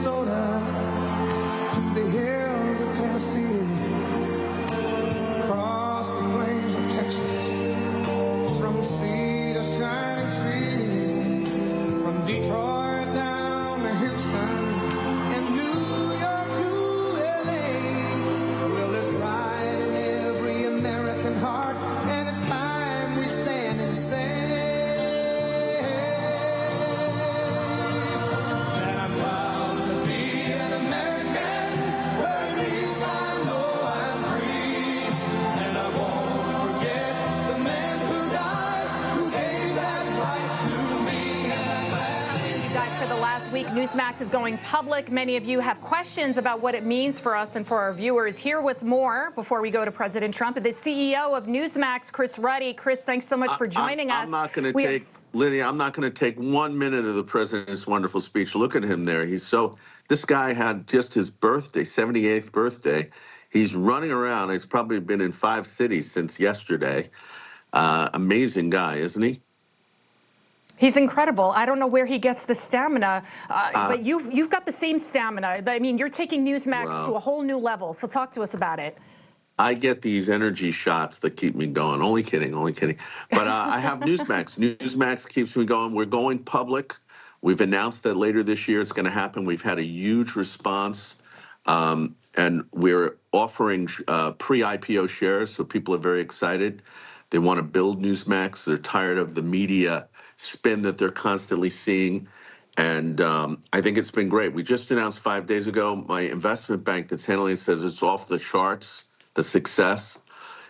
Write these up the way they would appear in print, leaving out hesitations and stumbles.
Minnesota to the hills of Tennessee, across the plains of Texas, from sea to shining sea, from Detroit down to Houston and New York to LA. Well, it's right in every American heart, and it's time we stand and say that I'm proud to be an American, where at least I know I'm free, and I won't forget the men who died, who gave that right to me, and I'm glad they Guys, for the last week, Newsmax is going public. Many of you have questions about what it means for us and for our viewers. Here with more, before we go to President Trump, the CEO of Newsmax, Chris Ruddy. Chris, thanks so much for joining us. I'm not going to take, Lindy, I'm not going to take 1 minute of the president's wonderful speech. Look at him there. This guy had just his birthday, 78th birthday. He's running around. He's probably been in 5 cities since yesterday. Amazing guy, isn't he? He's incredible. I don't know where he gets the stamina, but you've got the same stamina. I mean, you're taking Newsmax to a whole new level. So talk to us about it. I get these energy shots that keep me going. Only kidding, only kidding. But I have Newsmax. Newsmax keeps me going. We're going public. We've announced that later this year it's going to happen. We've had a huge response, and we're offering pre-IPO shares, so people are very excited. They want to build Newsmax. They're tired of the media spin that they're constantly seeing. And I think it's been great. We just announced 5 days ago, my investment bank that's handling it says it's off the charts, the success.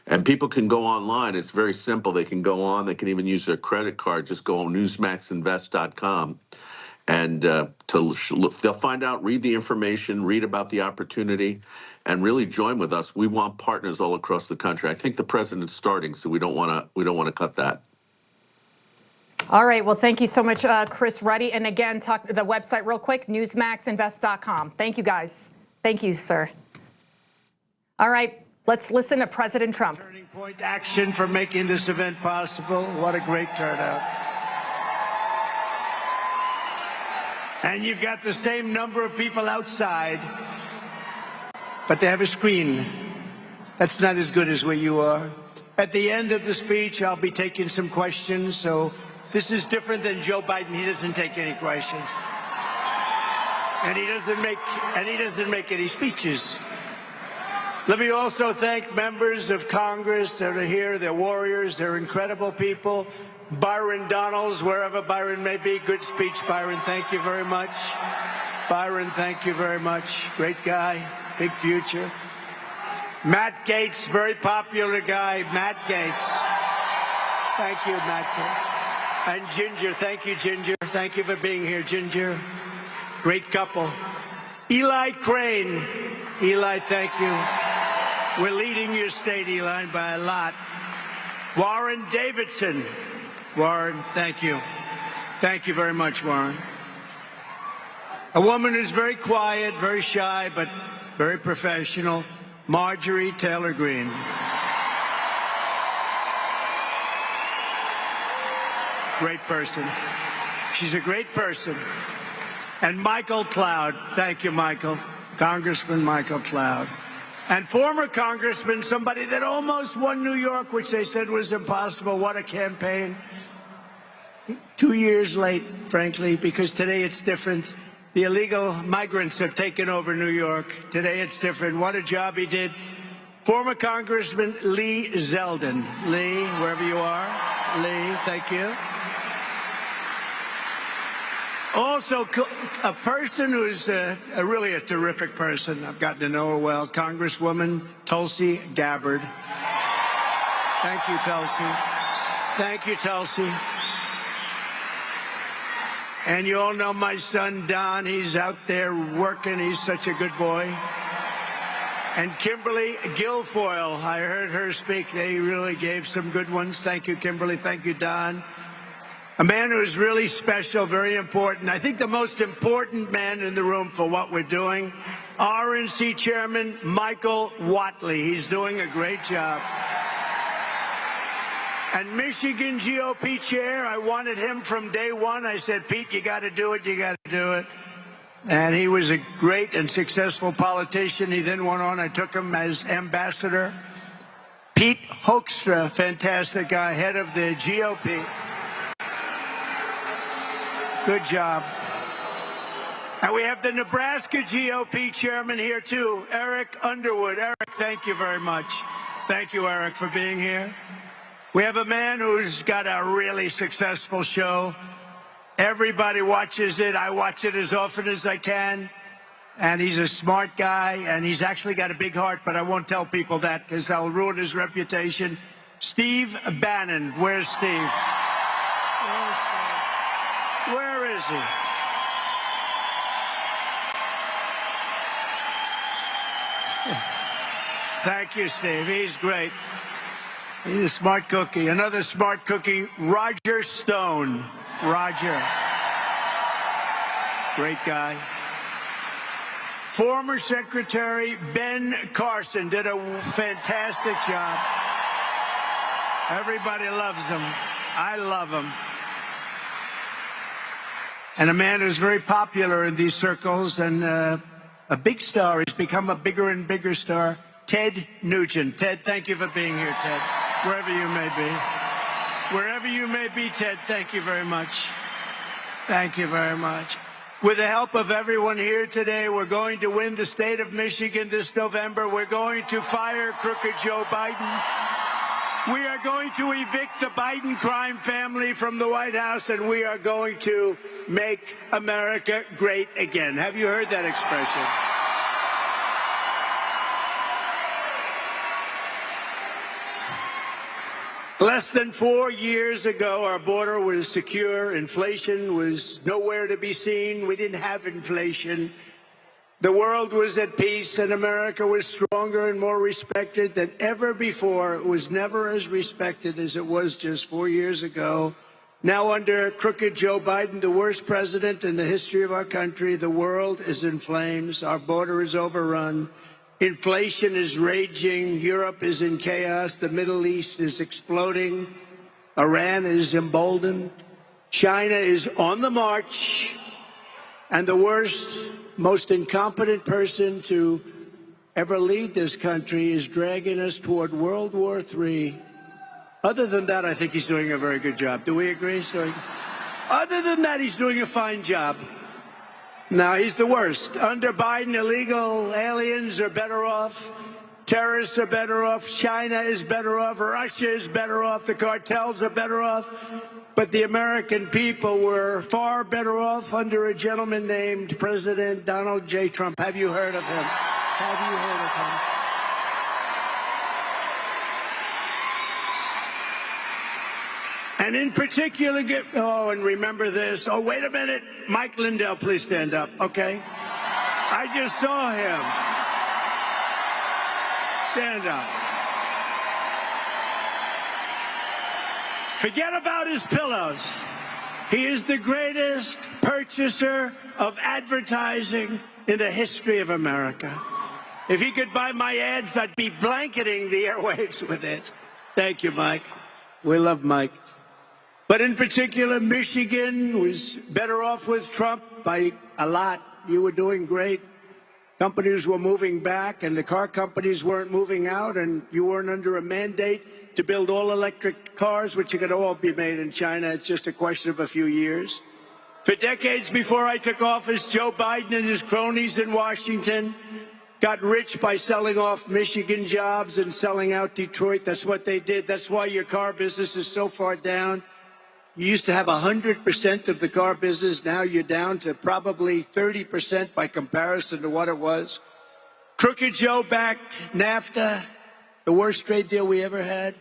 And people can go online. It's very simple. They can go on. They can even use their credit card. Just go on NewsMaxInvest.com. And they'll find out, read the information, read about the opportunity, and really join with us. We want partners all across the country. I think the president's starting, so we don't want to cut that. All right. Well, thank you so much, Chris Ruddy. And again, talk the website real quick, NewsMaxInvest.com. Thank you, guys. Thank you, sir. All right. Let's listen to President Trump. Turning point action for making this event possible. What a great turnout. And you've got the same number of people outside, but they have a screen. That's not as good as where you are. At the end of the speech, I'll be taking some questions, so this is different than Joe Biden. He doesn't take any questions. And he doesn't make any speeches. Let me also thank members of Congress that are here. They're warriors. They're incredible people. Byron Donalds, wherever Byron may be. Good speech, Byron. Thank you very much. Byron, thank you very much. Great guy. Big future. Matt Gaetz, very popular guy. Matt Gaetz. Thank you, Matt Gaetz. And Ginger. Thank you, Ginger. Thank you for being here, Ginger. Great couple. Eli Crane. Eli, thank you. We're leading your state, Eli, by a lot. Warren Davidson. Warren, thank you. Thank you very much, Warren. A woman who's very quiet, very shy, but very professional, Marjorie Taylor Greene. Great person. She's a great person. And Michael Cloud. Thank you, Michael. Congressman Michael Cloud. And former congressman, somebody that almost won New York, which they said was impossible. What a campaign. 2 years late, frankly, because today it's different. The illegal migrants have taken over New York. Today it's different. What a job he did. Former Congressman Lee Zeldin. Lee, wherever you are. Lee, thank you. Also, a person who's really a terrific person. I've gotten to know her well. Congresswoman Tulsi Gabbard. Thank you, Tulsi. Thank you, Tulsi. And you all know my son, Don. He's out there working. He's such a good boy. And Kimberly Guilfoyle. I heard her speak. They really gave some good ones. Thank you, Kimberly. Thank you, Don. A man who is really special, very important. I think the most important man in the room for what we're doing, RNC Chairman Michael Whatley. He's doing a great job. And Michigan GOP Chair, I wanted him from day one. I said, Pete, you got to do it. You got to do it. And he was a great and successful politician. He then went on, I took him as ambassador. Pete Hoekstra, fantastic guy, head of the GOP. Good job. And we have the Nebraska GOP chairman here too, Eric Underwood. Eric, thank you very much. Thank you, Eric, for being here. We have a man who's got a really successful show. Everybody watches it. I watch it as often as I can. And he's a smart guy, and he's actually got a big heart, but I won't tell people that because I'll ruin his reputation. Steve Bannon. Where's Steve? Where is he? Thank you, Steve. He's great. He's a smart cookie. Another smart cookie, Roger Stone. Roger. Great guy. Former Secretary Ben Carson did a fantastic job. Everybody loves him. I love him. And a man who's very popular in these circles and a big star. He's become a bigger and bigger star. Ted Nugent. Ted, thank you for being here, Ted. Wherever you may be. Wherever you may be, Ted, thank you very much. Thank you very much. With the help of everyone here today, we're going to win the state of Michigan this November. We're going to fire crooked Joe Biden. We are going to evict the Biden crime family from the White House, and we are going to make America great again. Have you heard that expression? Less than 4 years ago, our border was secure. Inflation was nowhere to be seen. We didn't have inflation. The world was at peace, and America was stronger and more respected than ever before. It was never as respected as it was just 4 years ago. Now, under crooked Joe Biden, the worst president in the history of our country, the world is in flames. Our border is overrun. Inflation is raging. Europe is in chaos. The Middle East is exploding. Iran is emboldened. China is on the march. And the worst, most incompetent person to ever lead this country is dragging us toward World War III. Other than that, I think he's doing a very good job. Do we agree? Other than that, he's doing a fine job. Now, he's the worst. Under Biden, illegal aliens are better off. Terrorists are better off. China is better off. Russia is better off. The cartels are better off. But the American people were far better off under a gentleman named President Donald J. Trump. Have you heard of him? Have you heard of him? And in particular, and remember this. Oh, wait a minute. Mike Lindell, please stand up, okay? I just saw him. Stand up. Forget about his pillows. He is the greatest purchaser of advertising in the history of America. If he could buy my ads, I'd be blanketing the airwaves with it. Thank you, Mike. We love Mike. But in particular, Michigan was better off with Trump by a lot. You were doing great. Companies were moving back, and the car companies weren't moving out, and you weren't under a mandate to build all electric cars, which are going to all be made in China. It's just a question of a few years. For decades before I took office, Joe Biden and his cronies in Washington got rich by selling off Michigan jobs and selling out Detroit. That's what they did. That's why your car business is so far down. You used to have 100% of the car business. Now you're down to probably 30% by comparison to what it was. Crooked Joe backed NAFTA, the worst trade deal we ever had.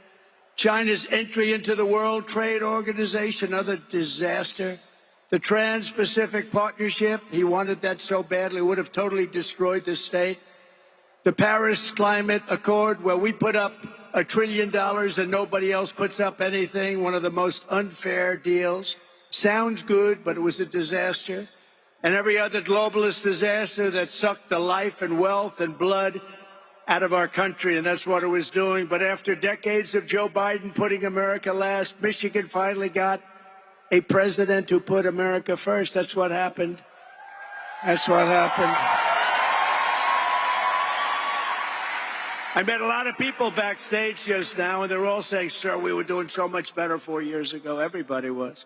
China's entry into the World Trade Organization, another disaster. The Trans-Pacific Partnership, he wanted that so badly, would have totally destroyed the state. The Paris Climate Accord, where we put up $1 trillion and nobody else puts up anything, one of the most unfair deals. Sounds good, but it was a disaster. And every other globalist disaster that sucked the life and wealth and blood out of our country, and that's what it was doing. But after decades of Joe Biden putting America last, Michigan finally got a president who put America first. That's what happened. That's what happened. I met a lot of people backstage just now, and they're all saying, sir, we were doing so much better 4 years ago. Everybody was.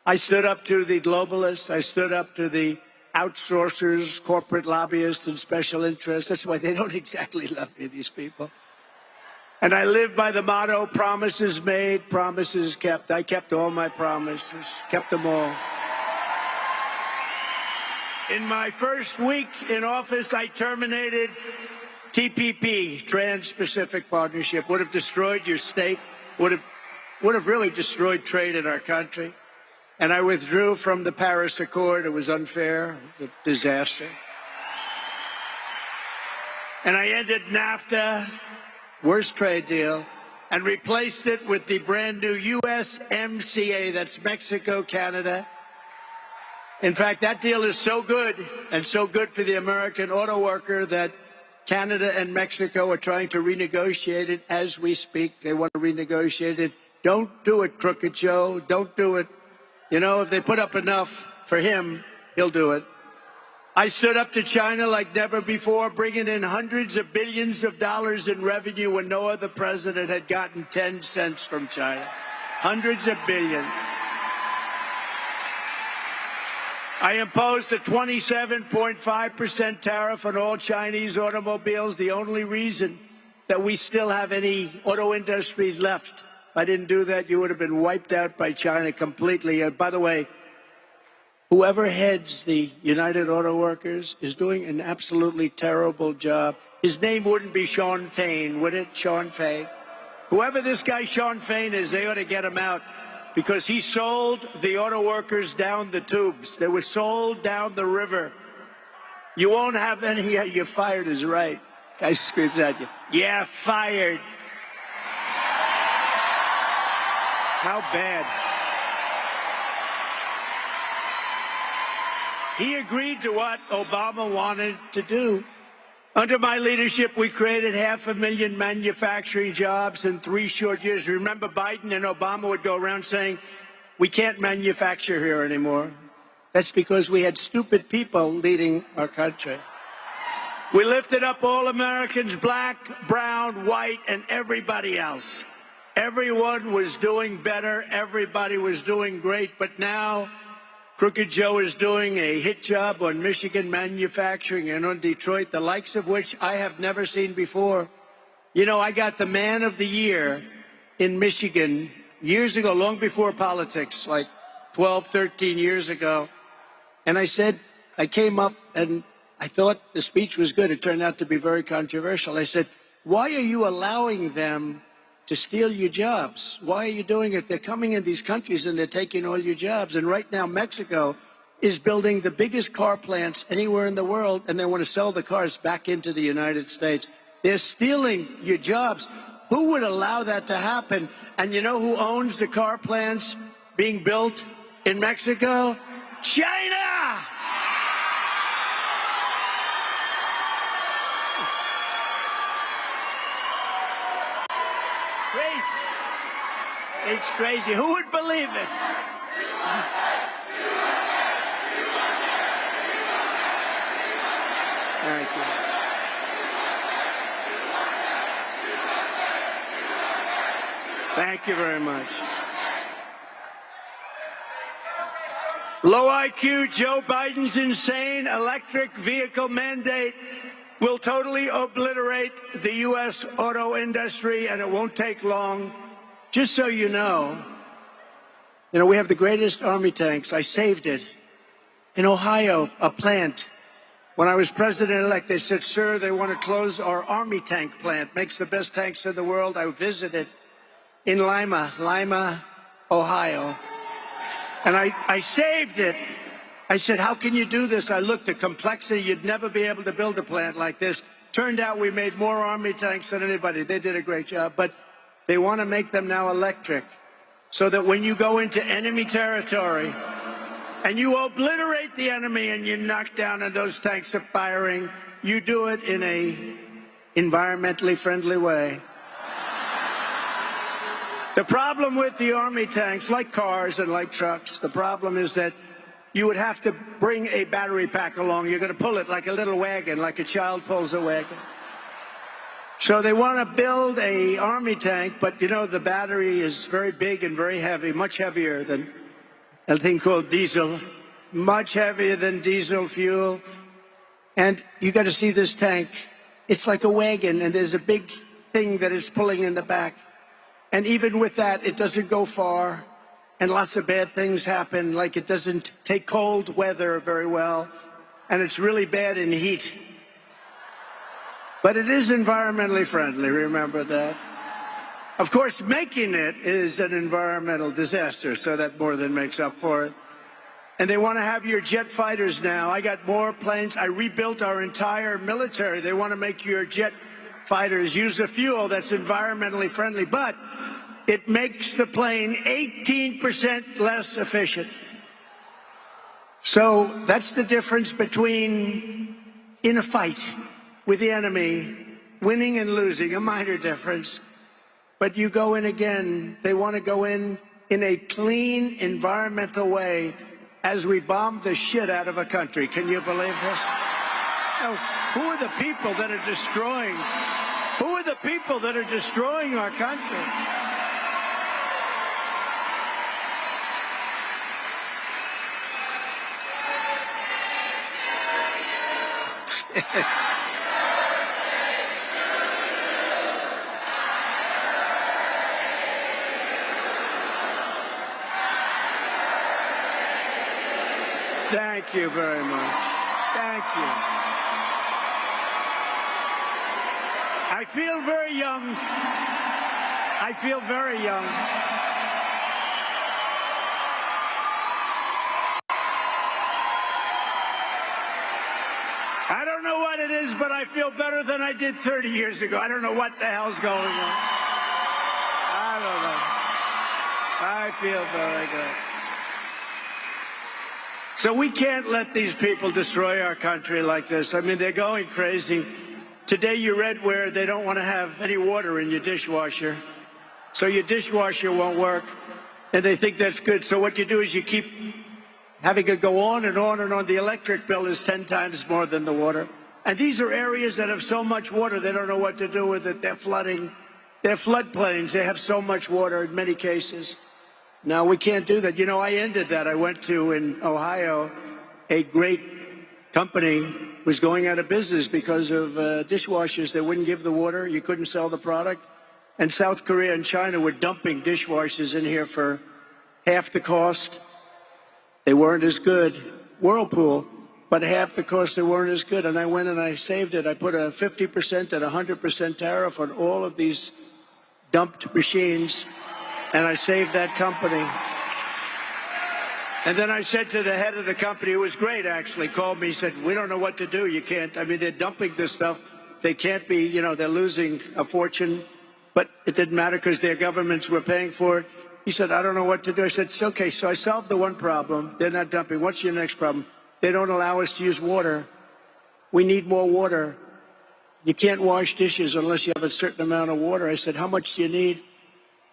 I stood up to the globalists. I stood up to the outsourcers, corporate lobbyists, and special interests. That's why they don't exactly love me, these people. And I live by the motto, promises made, promises kept. I kept all my promises, kept them all. In my first week in office, I terminated TPP, Trans-Pacific Partnership. Would have destroyed your state, would have really destroyed trade in our country. And I withdrew from the Paris Accord. It was unfair, a disaster. And I ended NAFTA, worst trade deal, and replaced it with the brand new USMCA, that's Mexico, Canada. In fact, that deal is so good and so good for the American auto worker that Canada and Mexico are trying to renegotiate it as we speak. They want to renegotiate it. Don't do it, Crooked Joe. Don't do it. You know, if they put up enough for him, he'll do it. I stood up to China like never before, bringing in hundreds of billions of dollars in revenue when no other president had gotten 10 cents from China. Hundreds of billions. I imposed a 27.5% tariff on all Chinese automobiles. The only reason that we still have any auto industries left. If I didn't do that, you would have been wiped out by China completely. By the way, whoever heads the United Auto Workers is doing an absolutely terrible job. His name wouldn't be Sean Fain, would it? Sean Fain. Whoever this guy Sean Fain is, they ought to get him out. Because he sold the auto workers down the tubes. They were sold down the river. You won't have any. Yeah, you're fired is right. Guy screams at you. Yeah, fired. How bad. He agreed to what Obama wanted to do. Under my leadership, we created 500,000 manufacturing jobs in 3 short years. Remember, Biden and Obama would go around saying, we can't manufacture here anymore. That's because we had stupid people leading our country. We lifted up all Americans, black, brown, white, and everybody else. Everyone was doing better. Everybody was doing great. But now, Crooked Joe is doing a hit job on Michigan manufacturing and on Detroit, the likes of which I have never seen before. You know, I got the Man of the Year in Michigan years ago, long before politics, like 12, 13 years ago. And I said, I came up and I thought the speech was good. It turned out to be very controversial. I said, why are you allowing them to steal your jobs? Why are you doing it? They're coming in these countries and they're taking all your jobs. And right now, Mexico is building the biggest car plants anywhere in the world, and they want to sell the cars back into the United States. They're stealing your jobs. Who would allow that to happen? And you know who owns the car plants being built in Mexico? China! Crazy. It's crazy. Who would believe it? Thank you. Thank you very much. Low IQ Joe Biden's insane electric vehicle mandate will totally obliterate the U.S. auto industry, and it won't take long. Just so you know, we have the greatest army tanks. I saved it. In Ohio, a plant. When I was president-elect, they said, sir, they want to close our army tank plant. Makes the best tanks in the world. I visited in Lima, Ohio. And I saved it. I said, how can you do this? I looked, the complexity, you'd never be able to build a plant like this. Turned out we made more army tanks than anybody. They did a great job. But they want to make them now electric so that when you go into enemy territory and you obliterate the enemy and you knock down and those tanks are firing, you do it in a environmentally friendly way. The problem with the army tanks, like cars and like trucks, the problem is that you would have to bring a battery pack along. You're going to pull it like a little wagon, like a child pulls a wagon. So they want to build a army tank, but you know, the battery is very big and very heavy, much heavier than a thing called diesel, much heavier than diesel fuel. And you got to see this tank. It's like a wagon, and there's a big thing that is pulling in the back. And even with that, it doesn't go far, and lots of bad things happen, like it doesn't take cold weather very well, and it's really bad in heat. But it is environmentally friendly, remember that. Of course, making it is an environmental disaster, so that more than makes up for it. And they want to have your jet fighters now. I got more planes. I rebuilt our entire military. They want to make your jet fighters use a fuel that's environmentally friendly, but it makes the plane 18% less efficient. So that's the difference between, in a fight with the enemy, winning and losing, a minor difference. But you go in again. They want to go in a clean, environmental way as we bomb the shit out of a country. Can you believe this? Now, who are the people that are destroying? Who are the people that are destroying our country? Thank you very much. Thank you. I feel very young. I feel very young. I don't know what it is, but I feel better than I did 30 years ago. I don't know what the hell's going on. I don't know. I feel very good. So we can't let these people destroy our country like this. I mean, they're going crazy. Today you read where they don't want to have any water in your dishwasher. So your dishwasher won't work. And they think that's good. So what you do is you keep having it go on and on and on. The electric bill is 10 times more than the water. And these are areas that have so much water, they don't know what to do with it. They're flooding. They're floodplains. They have so much water in many cases. Now, we can't do that. You know, I ended that. I went to, in Ohio, a great company was going out of business because of dishwashers. They wouldn't give the water. You couldn't sell the product. And South Korea and China were dumping dishwashers in here for half the cost. They weren't as good. Whirlpool, but half the cost, they weren't as good. And I went and I saved it. I put a 50% and 100% tariff on all of these dumped machines. And I saved that company. And then I said to the head of the company, it was great actually, called me, said, we don't know what to do. You can't, I mean, they're dumping this stuff. They can't be, you know, they're losing a fortune. But it didn't matter because their governments were paying for it. He said, I don't know what to do. I said, it's okay. So I solved the one problem. They're not dumping. What's your next problem? They don't allow us to use water. We need more water. You can't wash dishes unless you have a certain amount of water. I said, how much do you need?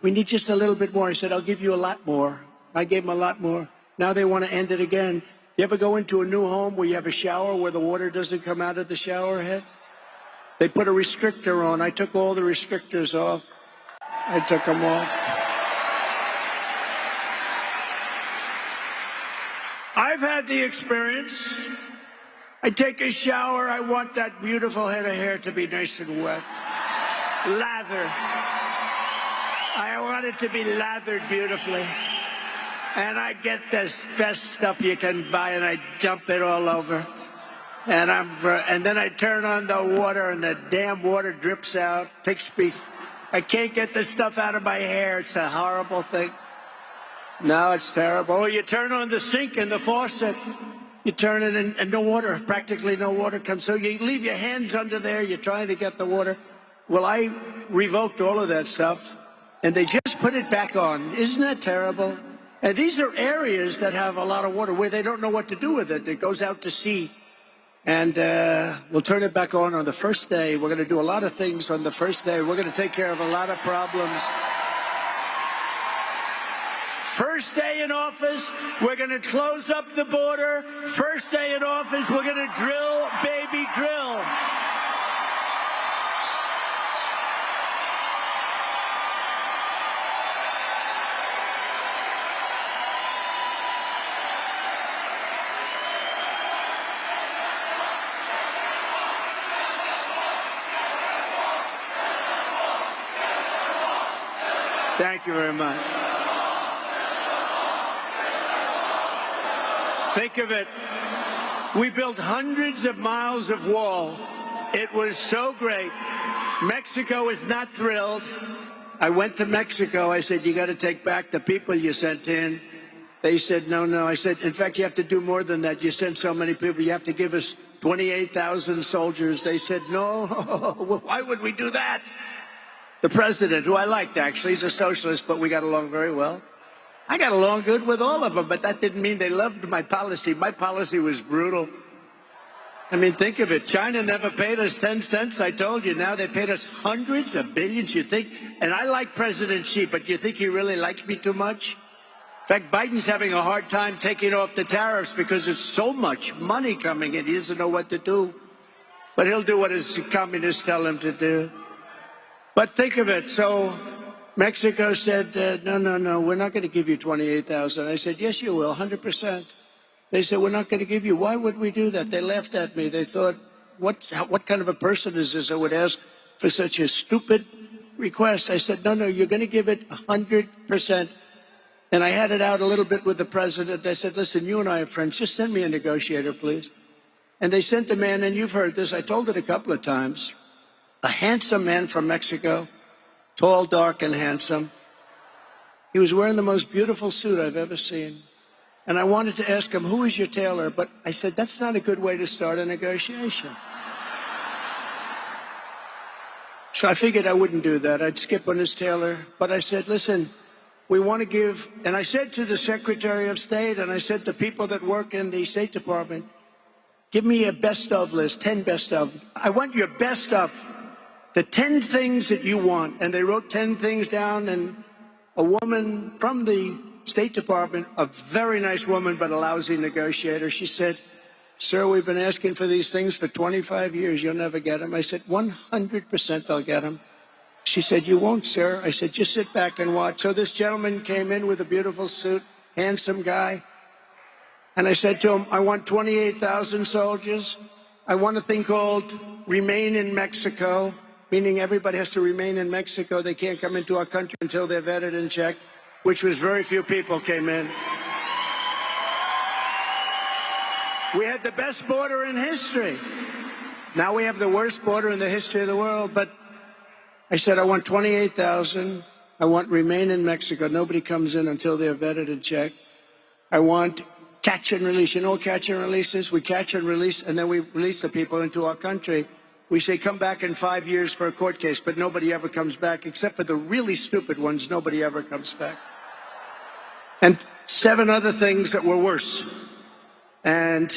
We need just a little bit more. He said, I'll give you a lot more. I gave him a lot more. Now they want to end it again. You ever go into a new home where you have a shower where the water doesn't come out of the shower head? They put a restrictor on. I took all the restrictors off. I took them off. I've had the experience. I take a shower. I want that beautiful head of hair to be nice and wet. Lather. I want it to be lathered beautifully. And I get the best stuff you can buy, and I dump it all over. And then I turn on the water, and the damn water drips out. Takes me. I can't get this stuff out of my hair. It's a horrible thing. No, it's terrible. Oh, you turn on the sink and the faucet. You turn it, and no water, practically no water comes. So you leave your hands under there. You're trying to get the water. Well, I revoked all of that stuff. And they just put it back on. Isn't that terrible? And these are areas that have a lot of water where they don't know what to do with it. It goes out to sea. And we'll turn it back on the first day. We're going to do a lot of things on the first day. We're going to take care of a lot of problems. First day in office, we're going to close up the border. First day in office, we're going to drill, baby, drill. Thank you very much. Think of it. We built hundreds of miles of wall. It was so great. Mexico is not thrilled. I went to Mexico. I said, you got to take back the people you sent in. They said, no, no. I said, in fact, you have to do more than that. You sent so many people. You have to give us 28,000 soldiers. They said, no, why would we do that? The president, who I liked, actually, he's a socialist, but we got along very well. I got along good with all of them, but that didn't mean they loved my policy. My policy was brutal. I mean, think of it. China never paid us 10 cents, I told you. Now they paid us hundreds of billions, you think? And I like President Xi, but you think he really likes me too much? In fact, Biden's having a hard time taking off the tariffs because there's so much money coming in. He doesn't know what to do. But he'll do what his communists tell him to do. But think of it. So Mexico said, no, no, no, we're not going to give you 28,000. I said, yes, you will, 100%. They said, we're not going to give you. Why would we do that? They laughed at me. They thought, what kind of a person is this that would ask for such a stupid request? I said, no, no, you're going to give it 100%. And I had it out a little bit with the president. I said, listen, you and I are friends. Just send me a negotiator, please. And they sent a man, and you've heard this. I told it a couple of times. A handsome man from Mexico, tall, dark, and handsome. He was wearing the most beautiful suit I've ever seen. And I wanted to ask him, who is your tailor? But I said, that's not a good way to start a negotiation. So I figured I wouldn't do that. I'd skip on his tailor. But I said, listen, we want to give, and I said to the Secretary of State, and I said to people that work in the State Department, give me a best of list, 10 best of. I want your best of. The 10 things that you want. And they wrote 10 things down, and a woman from the State Department, a very nice woman, but a lousy negotiator, she said, sir, we've been asking for these things for 25 years. You'll never get them. I said, 100% I'll get them. She said, you won't, sir. I said, just sit back and watch. So this gentleman came in with a beautiful suit, handsome guy. And I said to him, I want 28,000 soldiers. I want a thing called Remain in Mexico. Meaning everybody has to remain in Mexico. They can't come into our country until they're vetted and checked, which was very few people came in. We had the best border in history. Now we have the worst border in the history of the world. But I said, I want 28,000. I want Remain in Mexico. Nobody comes in until they're vetted and checked. I want catch and release. You know what catch and release is? We catch and release, and then we release the people into our country. We say come back in 5 years for a court case, but nobody ever comes back, except for the really stupid ones. Nobody ever comes back. And 7 other things that were worse. And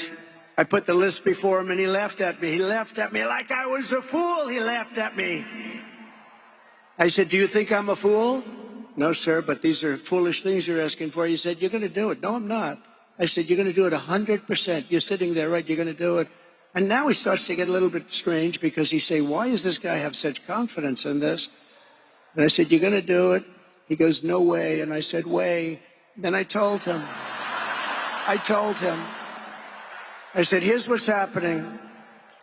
I put the list before him, and he laughed at me. He laughed at me like I was a fool. He laughed at me. I said, do you think I'm a fool? No, sir, but these are foolish things you're asking for. He said, you're going to do it. No, I'm not. I said, you're going to do it 100%. You're sitting there, right? You're going to do it. And now he starts to get a little bit strange because he say, why does this guy have such confidence in this? And I said, you're going to do it? He goes, no way. And I said, way. Then I told him, I said, here's what's happening.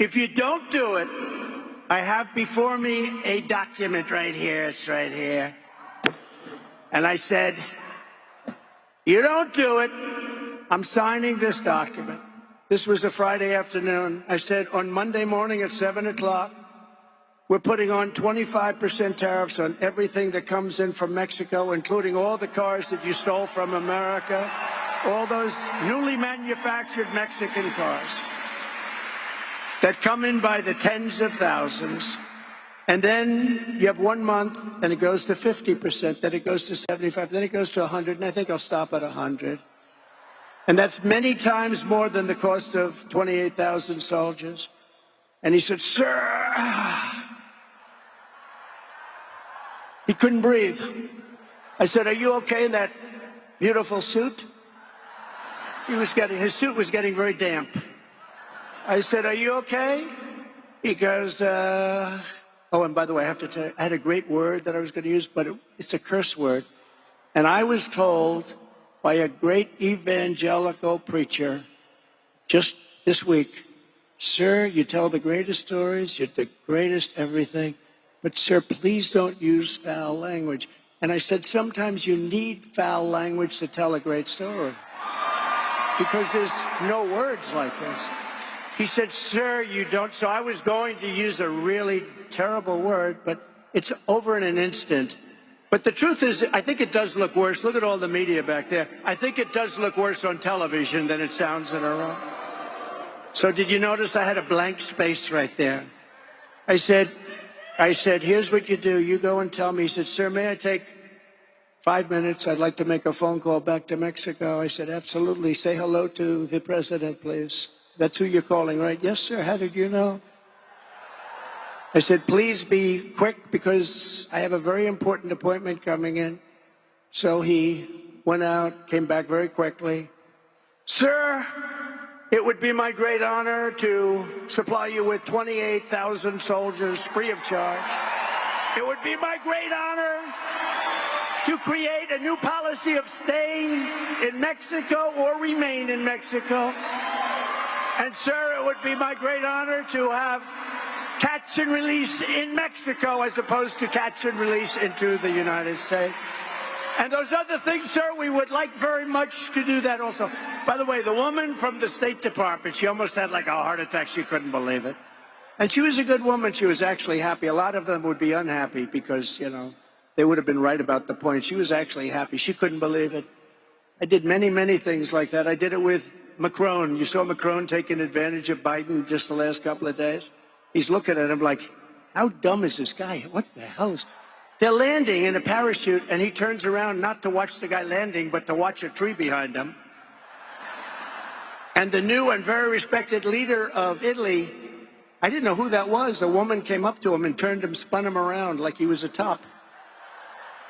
If you don't do it, I have before me a document right here. It's right here. And I said, you don't do it, I'm signing this document. This was a Friday afternoon. I said, on Monday morning at 7 o'clock, we're putting on 25% tariffs on everything that comes in from Mexico, including all the cars that you stole from America, all those newly manufactured Mexican cars that come in by the tens of thousands. And then you have 1 month, and it goes to 50%, then it goes to 75%, then it goes to 100, and I think I'll stop at 100. And that's many times more than the cost of 28,000 soldiers. And he said, sir, he couldn't breathe. I said, are you okay? And that beautiful suit. His suit was getting very damp. I said, are you okay? He goes, oh, and by the way, I have to tell you, I had a great word that I was going to use, but it's a curse word. And I was told by a great evangelical preacher just this week, sir, you tell the greatest stories, you're the greatest everything, but sir, please don't use foul language. And I said, sometimes you need foul language to tell a great story, because there's no words like this. He said, sir, you don't. So I was going to use a really terrible word, but it's over in an instant. But the truth is, I think it does look worse. Look at all the media back there. I think it does look worse on television than it sounds in a room. So did you notice I had a blank space right there? I said, here's what you do. You go and tell me. He said, sir, may I take 5 minutes? I'd like to make a phone call back to Mexico. I said, absolutely. Say hello to the president, please. That's who you're calling, right? Yes, sir. How did you know? I said, please be quick because I have a very important appointment coming in. So he went out, came back very quickly. Sir, it would be my great honor to supply you with 28,000 soldiers free of charge. It would be my great honor to create a new policy of staying in Mexico or remain in Mexico. And sir, it would be my great honor to have catch and release in Mexico as opposed to catch and release into the United States. And those other things, sir, we would like very much to do that also. By the way, the woman from the State Department, she almost had like a heart attack. She couldn't believe it. And she was a good woman. She was actually happy. A lot of them would be unhappy because, you know, they would have been right about the point. She was actually happy. She couldn't believe it. I did many, many things like that. I did it with Macron. You saw Macron taking advantage of Biden just the last couple of days. He's looking at him like, how dumb is this guy? What the hell is... They're landing in a parachute, and he turns around not to watch the guy landing, but to watch a tree behind him. And the new and very respected leader of Italy, I didn't know who that was. A woman came up to him and turned him, spun him around like he was a top.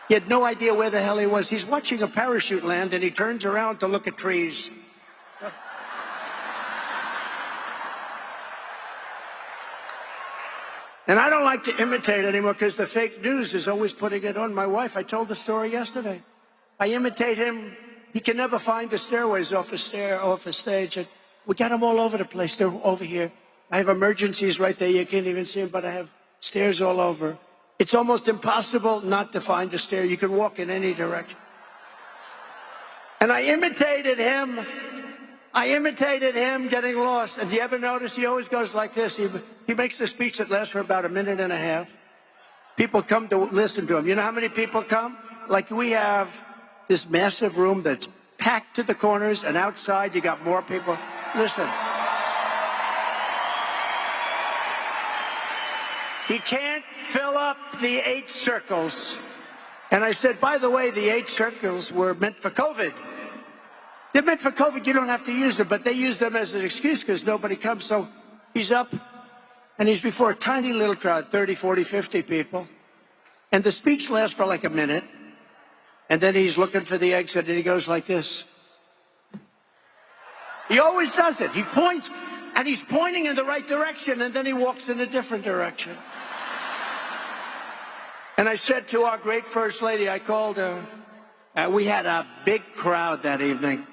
He had no idea where the hell he was. He's watching a parachute land, and he turns around to look at trees. And I don't like to imitate anymore because the fake news is always putting it on. My wife, I told the story yesterday. I imitate him. He can never find the stairways off a stage. And we got them all over the place. They're over here. I have emergencies right there. You can't even see them, but I have stairs all over. It's almost impossible not to find a stair. You can walk in any direction. And I imitated him. Getting lost. And do you ever notice he always goes like this? He makes the speech that lasts for about a minute and a half. People come to listen to him. You know how many people come? Like we have this massive room that's packed to the corners, and outside you got more people. Listen. He can't fill up the 8 circles. And I said, by the way, the 8 circles were meant for COVID. They're meant for COVID. You don't have to use them, but they use them as an excuse because nobody comes. So he's up, and he's before a tiny little crowd, 30, 40, 50 people. And the speech lasts for like a minute, and then he's looking for the exit, and he goes like this. He always does it. He points, and he's pointing in the right direction, and then he walks in a different direction. And I said to our great First Lady, I called her, we had a big crowd that evening.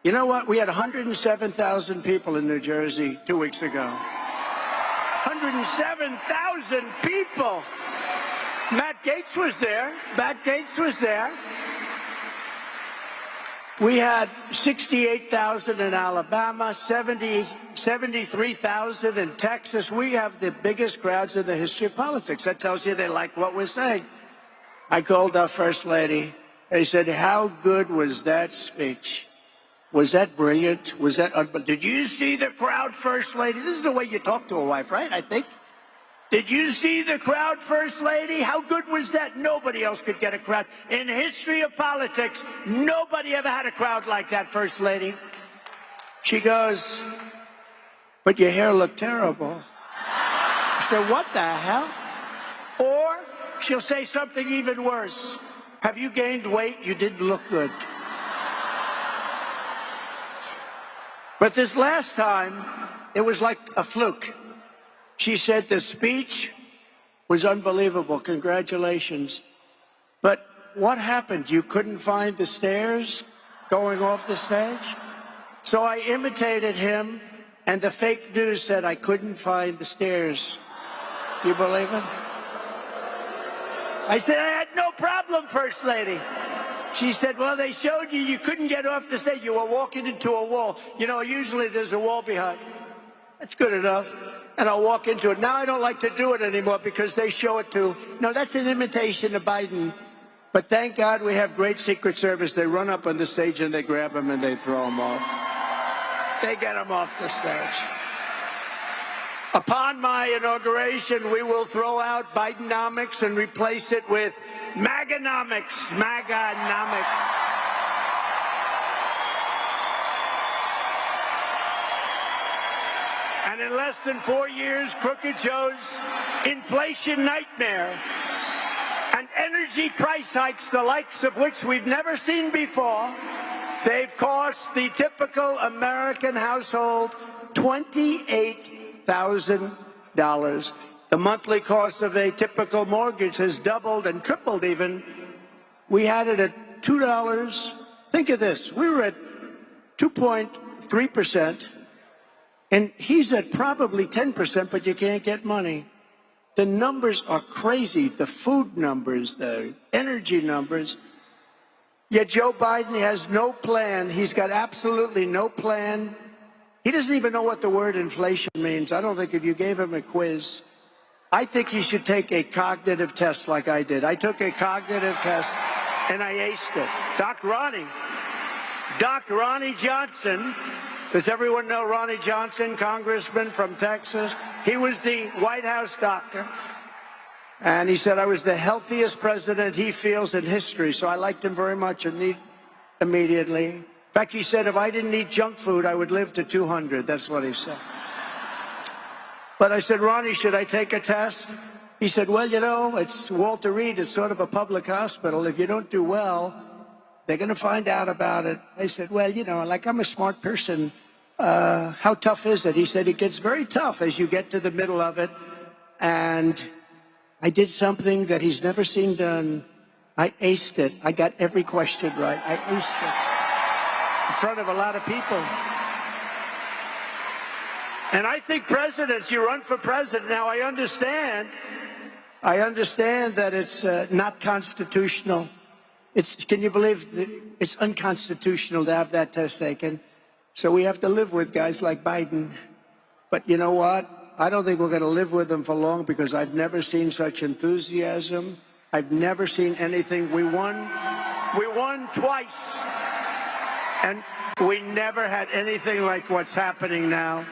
You know what? We had 107,000 people in New Jersey 2 weeks ago. 107,000 people. Matt Gaetz was there. We had 68,000 in Alabama, 73,000 in Texas. We have the biggest crowds in the history of politics. That tells you they like what we're saying. I called our First Lady. I said, how good was that speech? Was that brilliant? Was that unbelievable? Did you see the crowd, First Lady? This is the way you talk to a wife, right? I think. Did you see the crowd, First Lady? How good was that? Nobody else could get a crowd. In the history of politics, nobody ever had a crowd like that, First Lady. She goes, but your hair looked terrible. I said, what the hell? Or she'll say something even worse. Have you gained weight? You didn't look good. But this last time, it was like a fluke. She said the speech was unbelievable. Congratulations. But what happened? You couldn't find the stairs going off the stage? So I imitated him, and the fake news said I couldn't find the stairs. Do you believe it? I said, I had no problem, First Lady. She said, well, they showed you, you couldn't get off the stage. You were walking into a wall. You know, usually there's a wall behind. That's good enough. And I'll walk into it. Now I don't like to do it anymore because they show it to, no, that's an imitation of Biden. But thank God we have great Secret Service. They run up on the stage and they grab him and they throw him off. They get him off the stage. Upon my inauguration, we will throw out Bidenomics and replace it with MAGAnomics. MAGAnomics. And in less than 4 years, Crooked Joe's inflation nightmare and energy price hikes, the likes of which we've never seen before, they've cost the typical American household $28,000. The monthly cost of a typical mortgage has doubled and tripled even. We had it at $2. Think of this. We were at 2.3%, and he's at probably 10%, but you can't get money. The numbers are crazy, the food numbers, the energy numbers. Yet Joe Biden has no plan. He's got absolutely no plan. He doesn't even know what the word inflation means. I don't think if you gave him a quiz, I think he should take a cognitive test like I did. I took a cognitive test and I aced it. Doc Ronnie Johnson, does everyone know Ronnie Johnson, congressman from Texas? He was the White House doctor. And he said I was the healthiest president he feels in history. So I liked him very much immediately. In fact, he said if I didn't eat junk food, I would live to 200. That's what he said. But I said, Ronnie, should I take a test? He said, well, you know, it's Walter Reed. It's sort of a public hospital. If you don't do well, they're going to find out about it. I said, well, you know, like I'm a smart person. How tough is it? He said, it gets very tough as you get to the middle of it. And I did something that he's never seen done. I aced it. I got every question right. I aced it in front of a lot of people. And I think presidents, you run for president. Now, I understand that it's not constitutional. Can you believe it's unconstitutional to have that test taken? So we have to live with guys like Biden. But you know what? I don't think we're going to live with them for long because I've never seen such enthusiasm. I've never seen anything. We won twice. And we never had anything like what's happening now.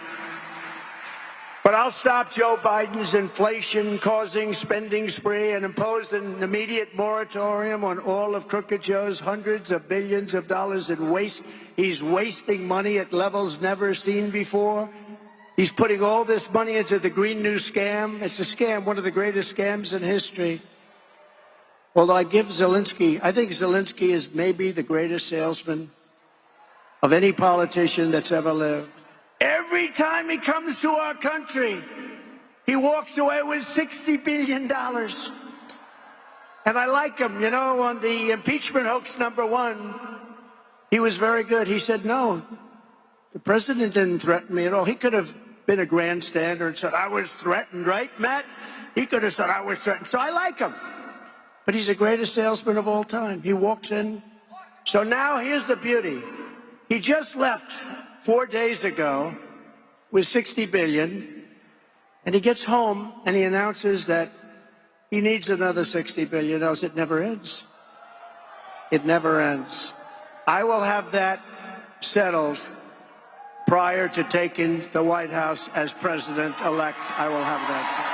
But I'll stop Joe Biden's inflation-causing spending spree and impose an immediate moratorium on all of Crooked Joe's hundreds of billions of dollars in waste. He's wasting money at levels never seen before. He's putting all this money into the Green New scam. It's a scam, one of the greatest scams in history. Although I think Zelensky is maybe the greatest salesman of any politician that's ever lived. Every time he comes to our country, he walks away with $60 billion. And I like him. You know, on the impeachment hoax #1, he was very good. He said, no, the president didn't threaten me at all. He could have been a grandstander and said, I was threatened, right, Matt? He could have said, I was threatened. So I like him. But he's the greatest salesman of all time. He walks in. So now here's the beauty. He just left 4 days ago with $60 billion, and he gets home and he announces that he needs another $60 billion, else it never ends. It never ends. I will have that settled prior to taking the White House as president-elect. I will have that settled.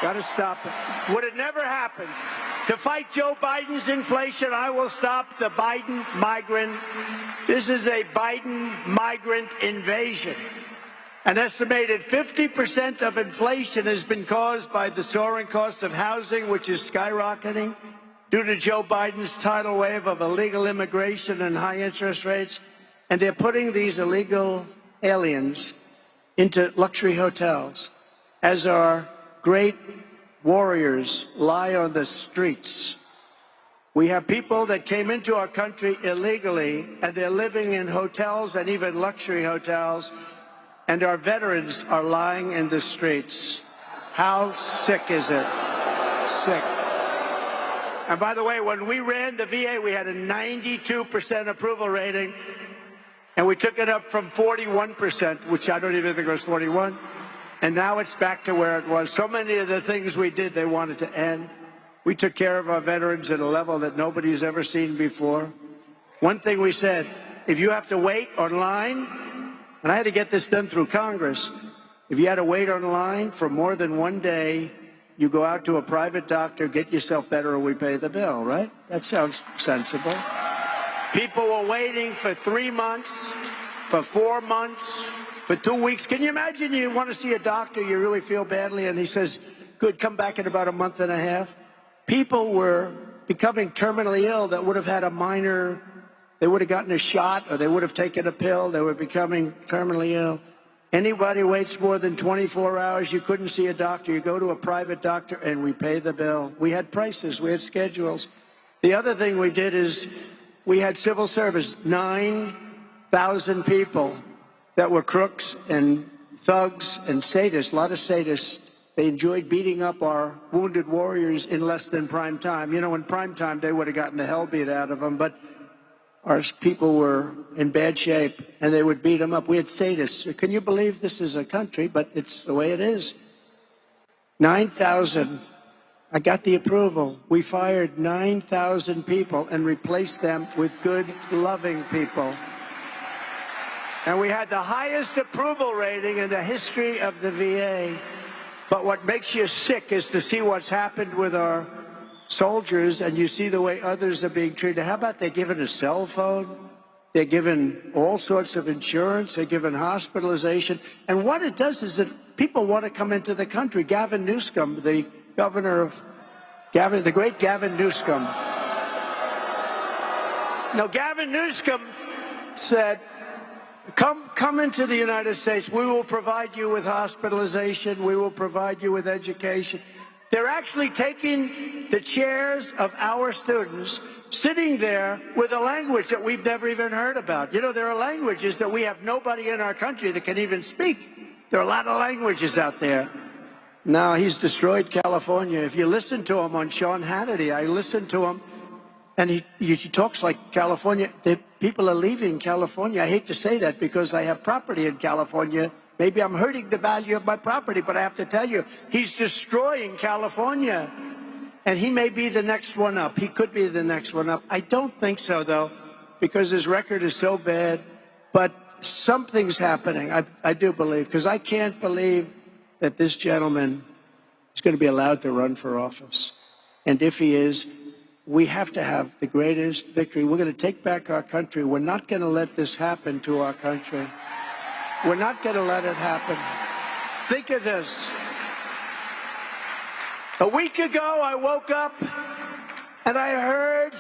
Got to stop it. Would it never happen? To fight Joe Biden's inflation, I will stop the Biden migrant. This is a Biden migrant invasion. An estimated 50% of inflation has been caused by the soaring cost of housing, which is skyrocketing due to Joe Biden's tidal wave of illegal immigration and high interest rates. And they're putting these illegal aliens into luxury hotels as our great warriors lie on the streets. We have people that came into our country illegally, and they're living in hotels and even luxury hotels, and our veterans are lying in the streets. How sick is it? Sick. And by the way, when we ran the VA, we had a 92% approval rating, and we took it up from 41%, which I don't even think was 41, and now it's back to where it was. So many of the things we did, they wanted to end. We took care of our veterans at a level that nobody's ever seen before. One thing we said, if you have to wait online, and I had to get this done through Congress, if you had to wait online for more than one day, you go out to a private doctor, get yourself better, or we pay the bill, right? That sounds sensible. People were waiting for 3 months, for 4 months, for 2 weeks. Can you imagine you want to see a doctor, you really feel badly, and he says, good, come back in about a month and a half? People were becoming terminally ill that would have had a minor, they would have gotten a shot, or they would have taken a pill. They were becoming terminally ill. Anybody waits more than 24 hours, you couldn't see a doctor. You go to a private doctor, and we pay the bill. We had prices. We had schedules. The other thing we did is we had civil service, 9,000 people that were crooks and thugs and sadists, a lot of sadists. They enjoyed beating up our wounded warriors in less than prime time. You know, in prime time, they would have gotten the hell beat out of them, but our people were in bad shape, and they would beat them up. We had sadists. Can you believe this is a country, but it's the way it is. 9,000. I got the approval. We fired 9,000 people and replaced them with good, loving people. And we had the highest approval rating in the history of the VA. But what makes you sick is to see what's happened with our soldiers, and you see the way others are being treated. How about they're given a cell phone? They're given all sorts of insurance. They're given hospitalization. And what it does is that people want to come into the country. Gavin Newsom, the governor of the great Gavin Newsom. Now, Gavin Newsom said, Come into the United States. We will provide you with hospitalization. We will provide you with education. They're actually taking the chairs of our students, sitting there with a language that we've never even heard about. You know, there are languages that we have nobody in our country that can even speak. There are a lot of languages out there. Now, he's destroyed California. If you listen to him on Sean Hannity, I listened to him, and he talks like California. People are leaving California. I hate to say that because I have property in California. Maybe I'm hurting the value of my property, but I have to tell you, he's destroying California. And he may be the next one up. He could be the next one up. I don't think so, though, because his record is so bad. But something's happening, I do believe, because I can't believe that this gentleman is going to be allowed to run for office. And if he is, we have to have the greatest victory. We're going to take back our country. We're not going to let this happen to our country. We're not going to let it happen. Think of this. A week ago, I woke up and I heard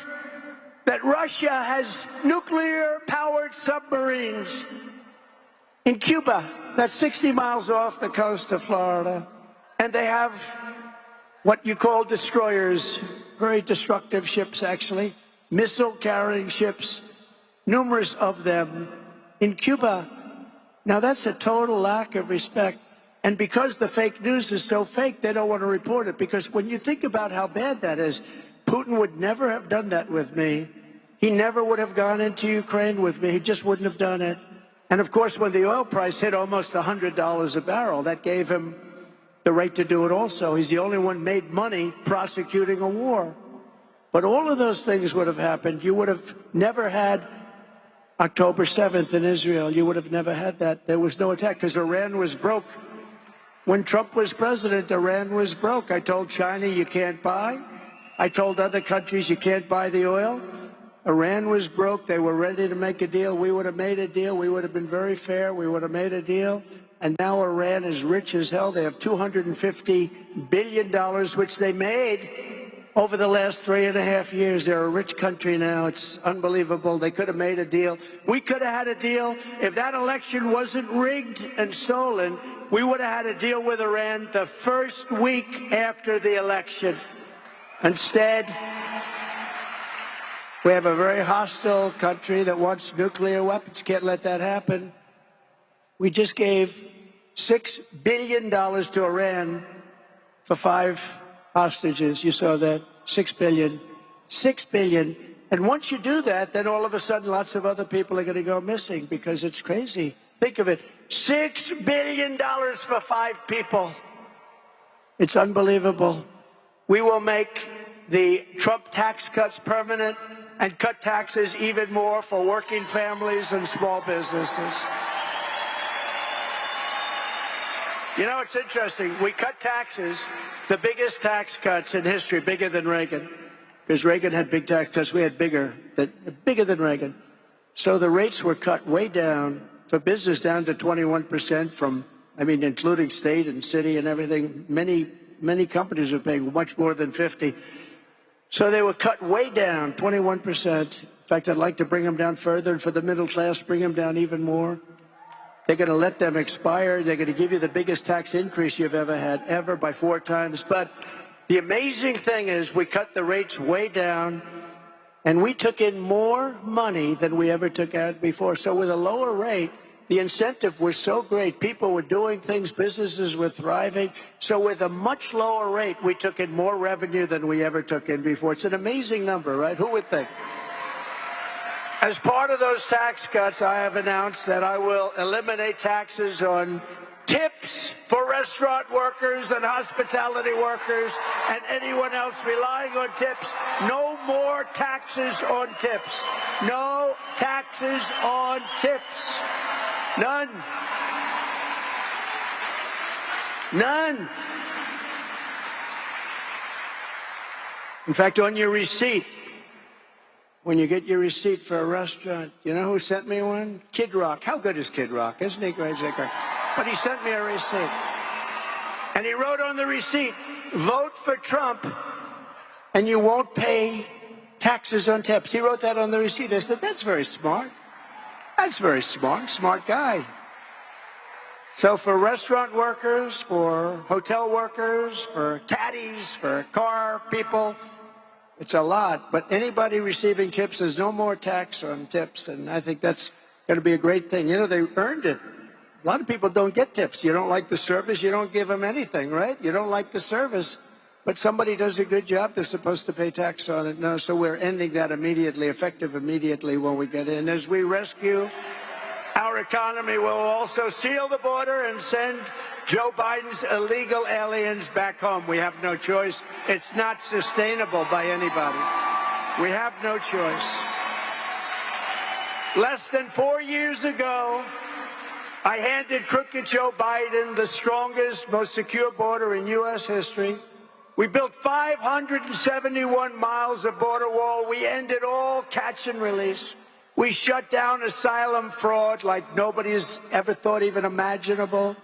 that Russia has nuclear-powered submarines in Cuba. That's 60 miles off the coast of Florida. And they have what you call destroyers, very destructive ships, actually, missile-carrying ships, numerous of them in Cuba. Now, that's a total lack of respect. And because the fake news is so fake, they don't want to report it. Because when you think about how bad that is, Putin would never have done that with me. He never would have gone into Ukraine with me. He just wouldn't have done it. And, of course, when the oil price hit almost $100 a barrel, that gave him the right to do it also. He's the only one made money prosecuting a war. But all of those things would have happened. You would have never had October 7th in Israel. You would have never had that. There was no attack because Iran was broke. When Trump was president, Iran was broke. I told China, you can't buy. I told other countries, you can't buy the oil. Iran was broke. They were ready to make a deal. We would have made a deal. We would have been very fair. We would have made a deal. And now Iran is rich as hell. They have $250 billion, which they made over the last 3.5 years. They're a rich country now. It's unbelievable. They could have made a deal. We could have had a deal. If that election wasn't rigged and stolen, we would have had a deal with Iran the first week after the election. Instead, we have a very hostile country that wants nuclear weapons. Can't let that happen. We just gave $6 billion to Iran for 5 hostages. You saw that. 6 billion. 6 billion. And once you do that, then all of a sudden lots of other people are going to go missing because it's crazy. Think of it. $6 billion for 5 people. It's unbelievable. We will make the Trump tax cuts permanent and cut taxes even more for working families and small businesses. You know, it's interesting. We cut taxes, the biggest tax cuts in history, bigger than Reagan. Because Reagan had big tax cuts, we had bigger than Reagan. So the rates were cut way down for business, down to 21% from, I mean, including state and city and everything. Many companies are paying much more than 50. So they were cut way down, 21%. In fact, I'd like to bring them down further, and for the middle class, bring them down even more. They're going to let them expire. They're going to give you the biggest tax increase you've ever had, ever, by 4 times. But the amazing thing is we cut the rates way down, and we took in more money than we ever took out before. So with a lower rate, the incentive was so great. People were doing things. Businesses were thriving. So with a much lower rate, we took in more revenue than we ever took in before. It's an amazing number, right? Who would think? As part of those tax cuts, I have announced that I will eliminate taxes on tips for restaurant workers and hospitality workers and anyone else relying on tips. No more taxes on tips. No taxes on tips. None. None. In fact, on your receipt, when you get your receipt for a restaurant, you know who sent me one? Kid Rock. How good is Kid Rock? Isn't he great? But he sent me a receipt. And he wrote on the receipt, vote for Trump and you won't pay taxes on tips. He wrote that on the receipt. I said, that's very smart. That's very smart. Smart guy. So for restaurant workers, for hotel workers, for caddies, for car people, it's a lot, but anybody receiving tips, there's no more tax on tips, and I think that's going to be a great thing. You know, they earned it. A lot of people don't get tips. You don't like the service, you don't give them anything, right? You don't like the service, but somebody does a good job, they're supposed to pay tax on it. No, so we're ending that immediately, effective immediately when we get in. As we rescue our economy, we'll also seal the border and send Joe Biden's illegal aliens back home. We have no choice. It's not sustainable by anybody. We have no choice. Less than 4 years ago, I handed crooked Joe Biden the strongest, most secure border in U.S. history. We built 571 miles of border wall. We ended all catch and release. We shut down asylum fraud like nobody's ever thought even imaginable.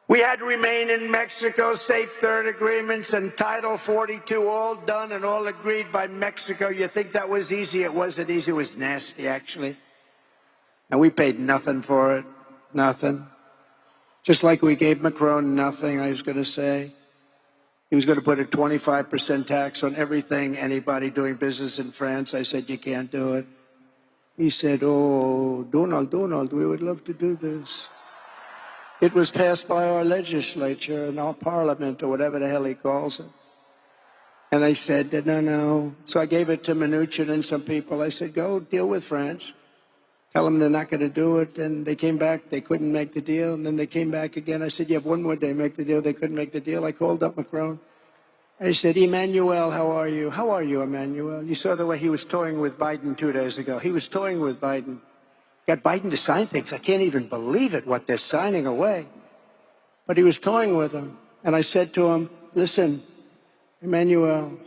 We had remain in Mexico, safe third agreements, and Title 42 all done and all agreed by Mexico. You think that was easy? It wasn't easy. It was nasty, actually. And we paid nothing for it. Nothing. Just like we gave Macron nothing, I was going to say. He was going to put a 25% tax on everything, anybody doing business in France. I said, you can't do it. He said, oh, Donald, we would love to do this. It was passed by our legislature and our parliament, or whatever the hell he calls it. And I said, no. So I gave it to Mnuchin and some people. I said, go deal with France. Tell them they're not going to do it. And they came back. They couldn't make the deal. And then they came back again. I said, you have one more day, make the deal. They couldn't make the deal. I called up Macron. I said, Emmanuel, how are you? How are you, Emmanuel? You saw the way he was toying with Biden 2 days ago. He was toying with Biden. Got Biden to sign things. I can't even believe it, what they're signing away. But he was toying with him. And I said to him, listen, Emmanuel,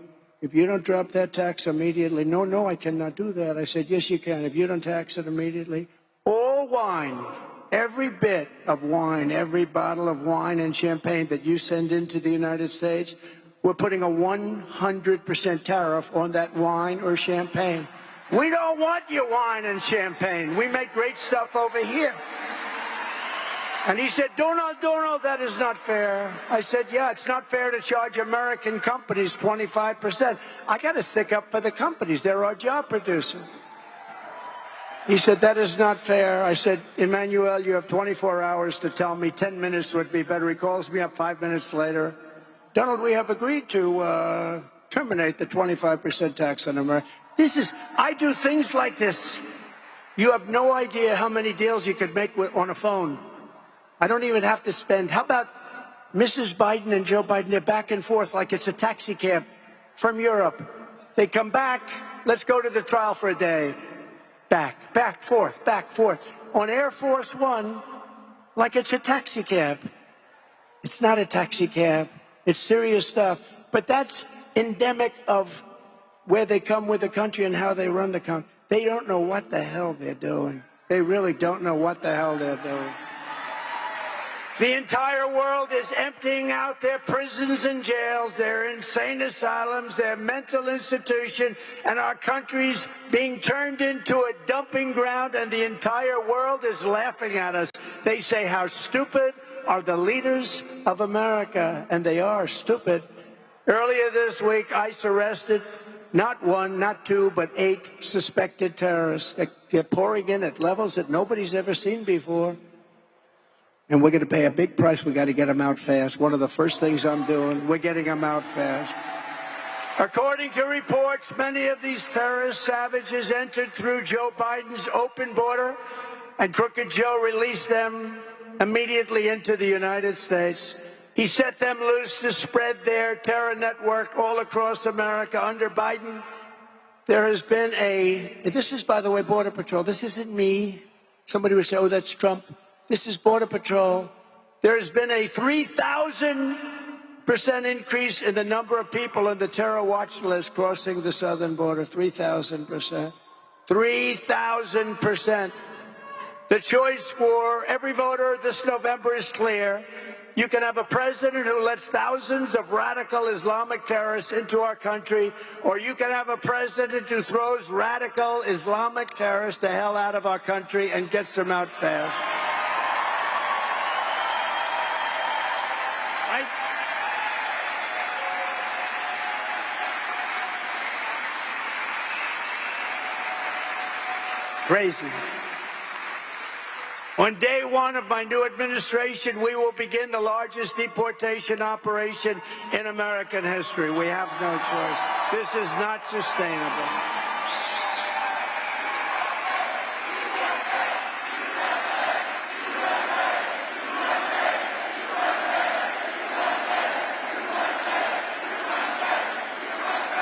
if you don't drop that tax immediately, no, I cannot do that. I said, yes, you can. If you don't tax it immediately, all wine, every bit of wine, every bottle of wine and champagne that you send into the United States, we're putting a 100% tariff on that wine or champagne. We don't want your wine and champagne. We make great stuff over here. And he said, Donald, that is not fair. I said, yeah, it's not fair to charge American companies 25%. I got to stick up for the companies. They're our job producers. He said, that is not fair. I said, Emmanuel, you have 24 hours to tell me. 10 minutes would be better. He calls me up 5 minutes later. Donald, we have agreed to terminate the 25% tax on America. I do things like this. You have no idea how many deals you could make on a phone. I don't even have to spend. How about Mrs. Biden and Joe Biden? They're back and forth like it's a taxi cab from Europe. They come back. Let's go to the trial for a day. Back, forth. On Air Force One, like it's a taxi cab. It's not a taxi cab. It's serious stuff. But that's endemic of where they come with the country and how they run the country. They don't know what the hell they're doing. They really don't know what the hell they're doing. The entire world is emptying out their prisons and jails, their insane asylums, their mental institutions, and our country's being turned into a dumping ground, and the entire world is laughing at us. They say, how stupid are the leaders of America? And they are stupid. Earlier this week, ICE arrested not one, not two, but 8 suspected terrorists. They're pouring in at levels that nobody's ever seen before. And we're going to pay a big price. We got to get them out fast. One of the first things I'm doing, we're getting them out fast. According to reports, many of these terrorist savages entered through Joe Biden's open border, and Crooked Joe released them immediately into the United States. He set them loose to spread their terror network all across America. Under Biden, there has been this is, by the way, Border Patrol. This isn't me. Somebody would say, oh, that's Trump. This is Border Patrol. There has been a 3,000% increase in the number of people on the terror watch list crossing the southern border. 3,000%. 3,000%. The choice for every voter this November is clear. You can have a president who lets thousands of radical Islamic terrorists into our country, or you can have a president who throws radical Islamic terrorists the hell out of our country and gets them out fast. Crazy. On day one of my new administration, we will begin the largest deportation operation in American history. We have no choice. This is not sustainable.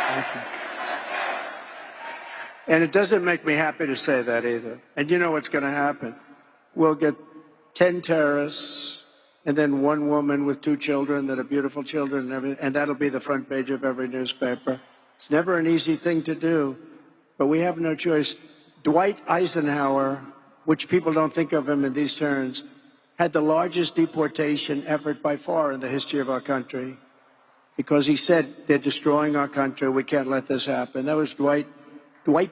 Thank you. And it doesn't make me happy to say that either. And you know what's going to happen. We'll get 10 terrorists and then 1 woman with 2 children that are beautiful children and everything, and that'll be the front page of every newspaper. It's never an easy thing to do, but we have no choice. Dwight Eisenhower, which people don't think of him in these terms, had the largest deportation effort by far in the history of our country because he said, they're destroying our country, we can't let this happen. That was Dwight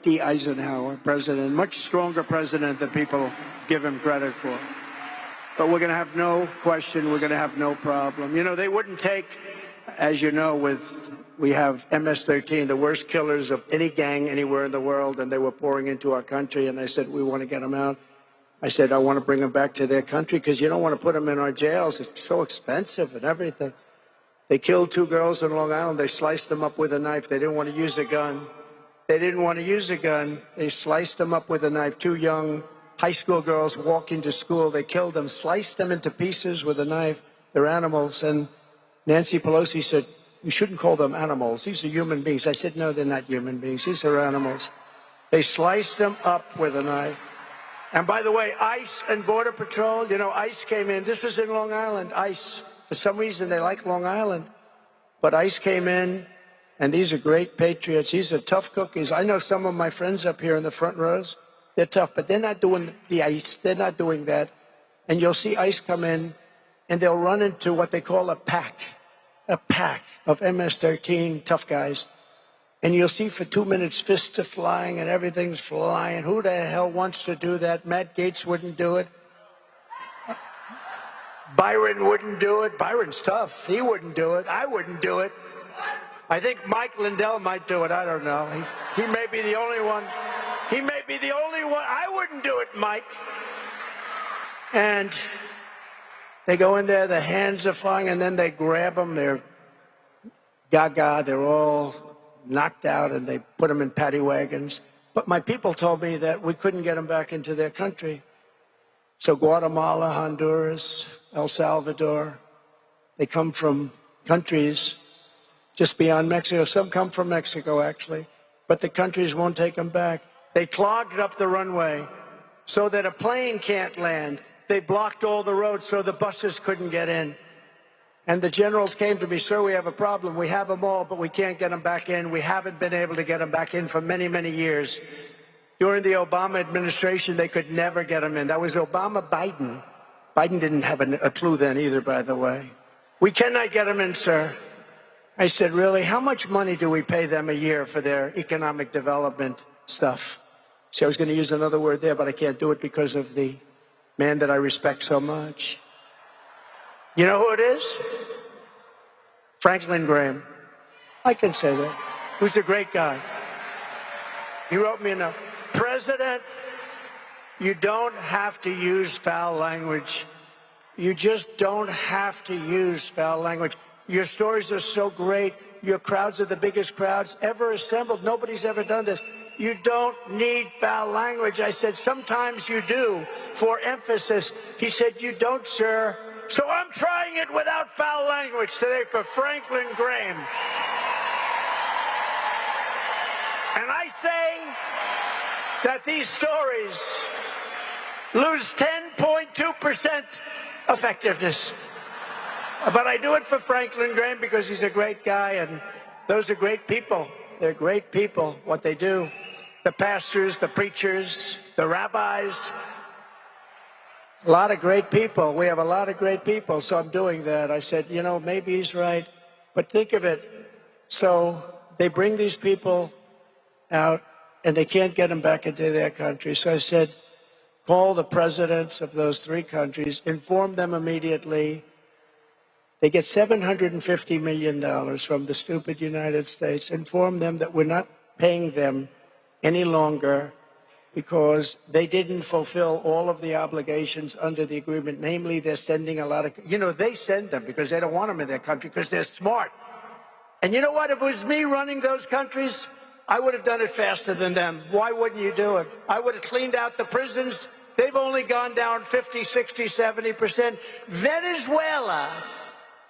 D. Eisenhower, president, much stronger president than people give him credit for. But we're going to have no question, we're going to have no problem. You know, they wouldn't take, as you know, we have MS-13, the worst killers of any gang anywhere in the world, and they were pouring into our country, and I said, we want to get them out. I said, I want to bring them back to their country because you don't want to put them in our jails. It's so expensive and everything. They killed 2 girls in Long Island. They sliced them up with a knife. They didn't want to use a gun. They didn't want to use a gun. They sliced them up with a knife. 2 young high school girls walking to school. They killed them, sliced them into pieces with a knife. They're animals. And Nancy Pelosi said, you shouldn't call them animals. These are human beings. I said, no, they're not human beings. These are animals. They sliced them up with a knife. And by the way, ICE and Border Patrol, you know, ICE came in. This was in Long Island. ICE, for some reason, they like Long Island. But ICE came in. And these are great patriots. These are tough cookies. I know some of my friends up here in the front rows. They're tough, but they're not doing the ICE. They're not doing that. And you'll see ICE come in, and they'll run into what they call a pack. a pack of MS-13 tough guys, and you'll see for 2 minutes fists are flying and everything's flying. Who the hell wants to do that? Matt Gaetz wouldn't do it. Byron wouldn't do it. Byron's tough. He wouldn't do it. I wouldn't do it. I think Mike Lindell might do it. I don't know. He may be the only one. He may be the only one. I wouldn't do it, Mike. And they go in there, the hands are flying, and then they grab them. They're gaga. They're all knocked out, and they put them in paddy wagons. But my people told me that we couldn't get them back into their country. So Guatemala, Honduras, El Salvador, they come from countries just beyond Mexico. Some come from Mexico, actually, but the countries won't take them back. They clogged up the runway so that a plane can't land. They blocked all the roads so the buses couldn't get in. And the generals came to me, sir, we have a problem. We have them all, but we can't get them back in. We haven't been able to get them back in for many, many years. During the Obama administration, they could never get them in. That was Obama-Biden. Biden didn't have a clue then either, by the way. We cannot get them in, sir. I said, really? How much money do we pay them a year for their economic development stuff? See, I was going to use another word there, but I can't do it because of the man that I respect so much. You know who it is? Franklin Graham. I can say that. Who's a great guy. He wrote me a note. President, you don't have to use foul language. You just don't have to use foul language. Your stories are so great. Your crowds are the biggest crowds ever assembled. Nobody's ever done this. You don't need foul language. I said, sometimes you do, for emphasis. He said, you don't, sir. So I'm trying it without foul language today for Franklin Graham. And I say that these stories lose 10.2% effectiveness. But I do it for Franklin Graham because he's a great guy, and those are great people. They're great people, what they do. The pastors, the preachers, the rabbis, a lot of great people. We have a lot of great people, so I'm doing that. I said, you know, maybe he's right, but think of it. So they bring these people out, and they can't get them back into their country. So I said, call the presidents of those 3 countries, inform them immediately. They get $750 million from the stupid United States. Inform them that we're not paying them any longer because they didn't fulfill all of the obligations under the agreement. Namely, they're sending a lot of, you know, they send them because they don't want them in their country because they're smart. And you know what? If it was me running those countries, I would have done it faster than them. Why wouldn't you do it? I would have cleaned out the prisons. They've only gone down 50, 60, 70%. Venezuela,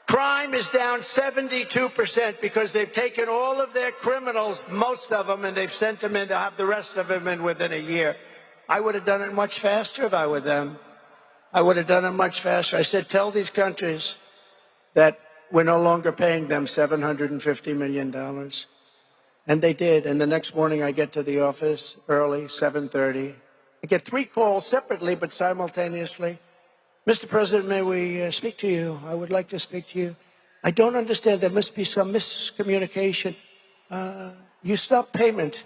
crime is down 72% because they've taken all of their criminals, most of them, and they've sent them in. They'll have the rest of them in within a year. I would have done it much faster if I were them. I would have done it much faster. I said, tell these countries that we're no longer paying them $750 million. And they did. And the next morning I get to the office early, 7:30. I get 3 calls separately but simultaneously. Mr. President, may we speak to you? I would like to speak to you. I don't understand. There must be some miscommunication. You stopped payment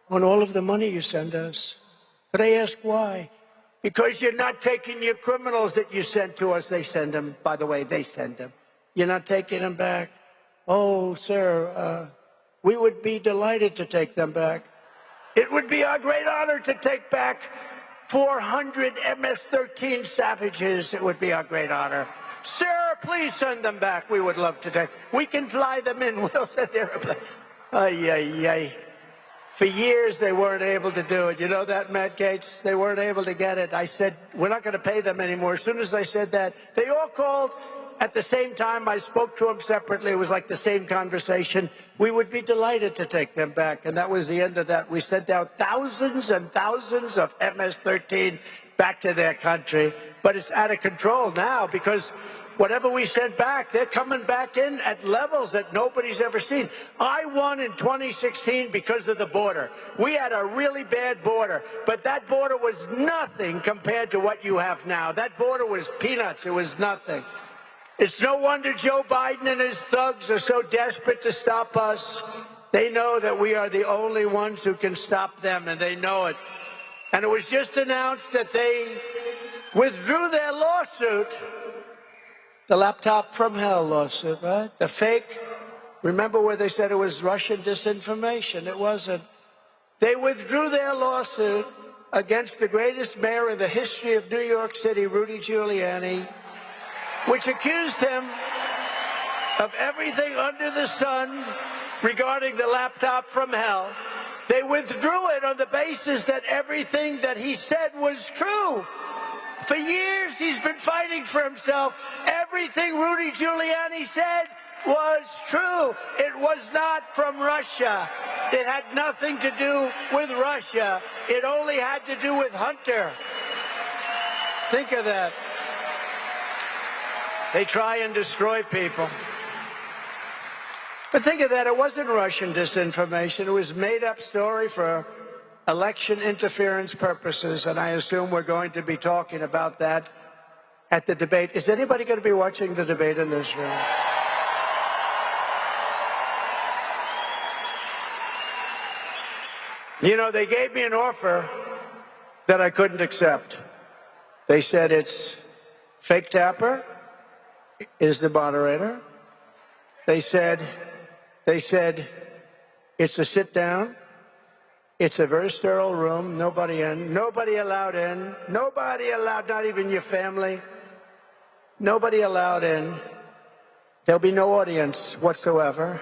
on all of the money you send us. Could I ask why? Because you're not taking your criminals that you sent to us. They send them. By the way, they send them. You're not taking them back. Oh, sir, we would be delighted to take them back. It would be our great honor to take back 400 MS-13 savages. It would be our great honor. Sir, please send them back. We would love to take. We can fly them in. We'll send airplanes. Ay, ay, ay. For years, they weren't able to do it. You know that, Matt Gaetz? They weren't able to get it. I said, we're not going to pay them anymore. As soon as I said that, they all called. At the same time, I spoke to them separately. It was like the same conversation. We would be delighted to take them back. And that was the end of that. We sent out thousands and thousands of MS-13 back to their country. But it's out of control now because whatever we sent back, they're coming back in at levels that nobody's ever seen. I won in 2016 because of the border. We had a really bad border, but that border was nothing compared to what you have now. That border was peanuts. It was nothing. It's no wonder Joe Biden and his thugs are so desperate to stop us. They know that we are the only ones who can stop them, and they know it. And it was just announced that they withdrew their lawsuit, the laptop from hell lawsuit, right? The fake. Remember where they said it was Russian disinformation? It wasn't. They withdrew their lawsuit against the greatest mayor in the history of New York City, Rudy Giuliani, which accused him of everything under the sun regarding the laptop from hell. They withdrew it on the basis that everything that he said was true. For years, he's been fighting for himself. Everything Rudy Giuliani said was true. It was not from Russia. It had nothing to do with Russia. It only had to do with Hunter. Think of that. They try and destroy people. But think of that, it wasn't Russian disinformation. It was made-up story for election interference purposes, and I assume we're going to be talking about that at the debate. Is anybody going to be watching the debate in this room? You know, they gave me an offer that I couldn't accept. They said it's fake Tapper is the moderator. They said it's a sit down. It's a very sterile room. Nobody in. Nobody allowed in. Nobody allowed, not even your family. Nobody allowed in. There'll be no audience whatsoever.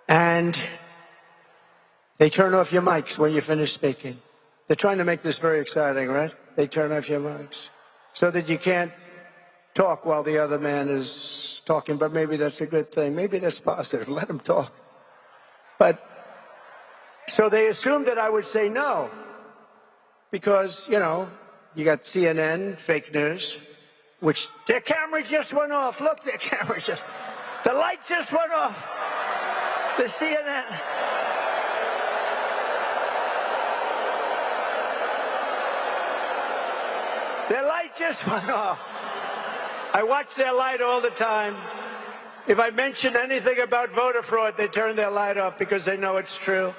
And they turn off your mics when you finish speaking. They're trying to make this very exciting, right? They turn off your mics so that you can't talk while the other man is talking, but maybe that's a good thing. Maybe that's positive. Let him talk. But so they assumed that I would say no because, you know, you got CNN, fake news, which their camera just went off. Look, their camera just, the light just went off. The CNN. Their light just went off. I watch their light all the time. If I mention anything about voter fraud, they turn their light off because they know it's true.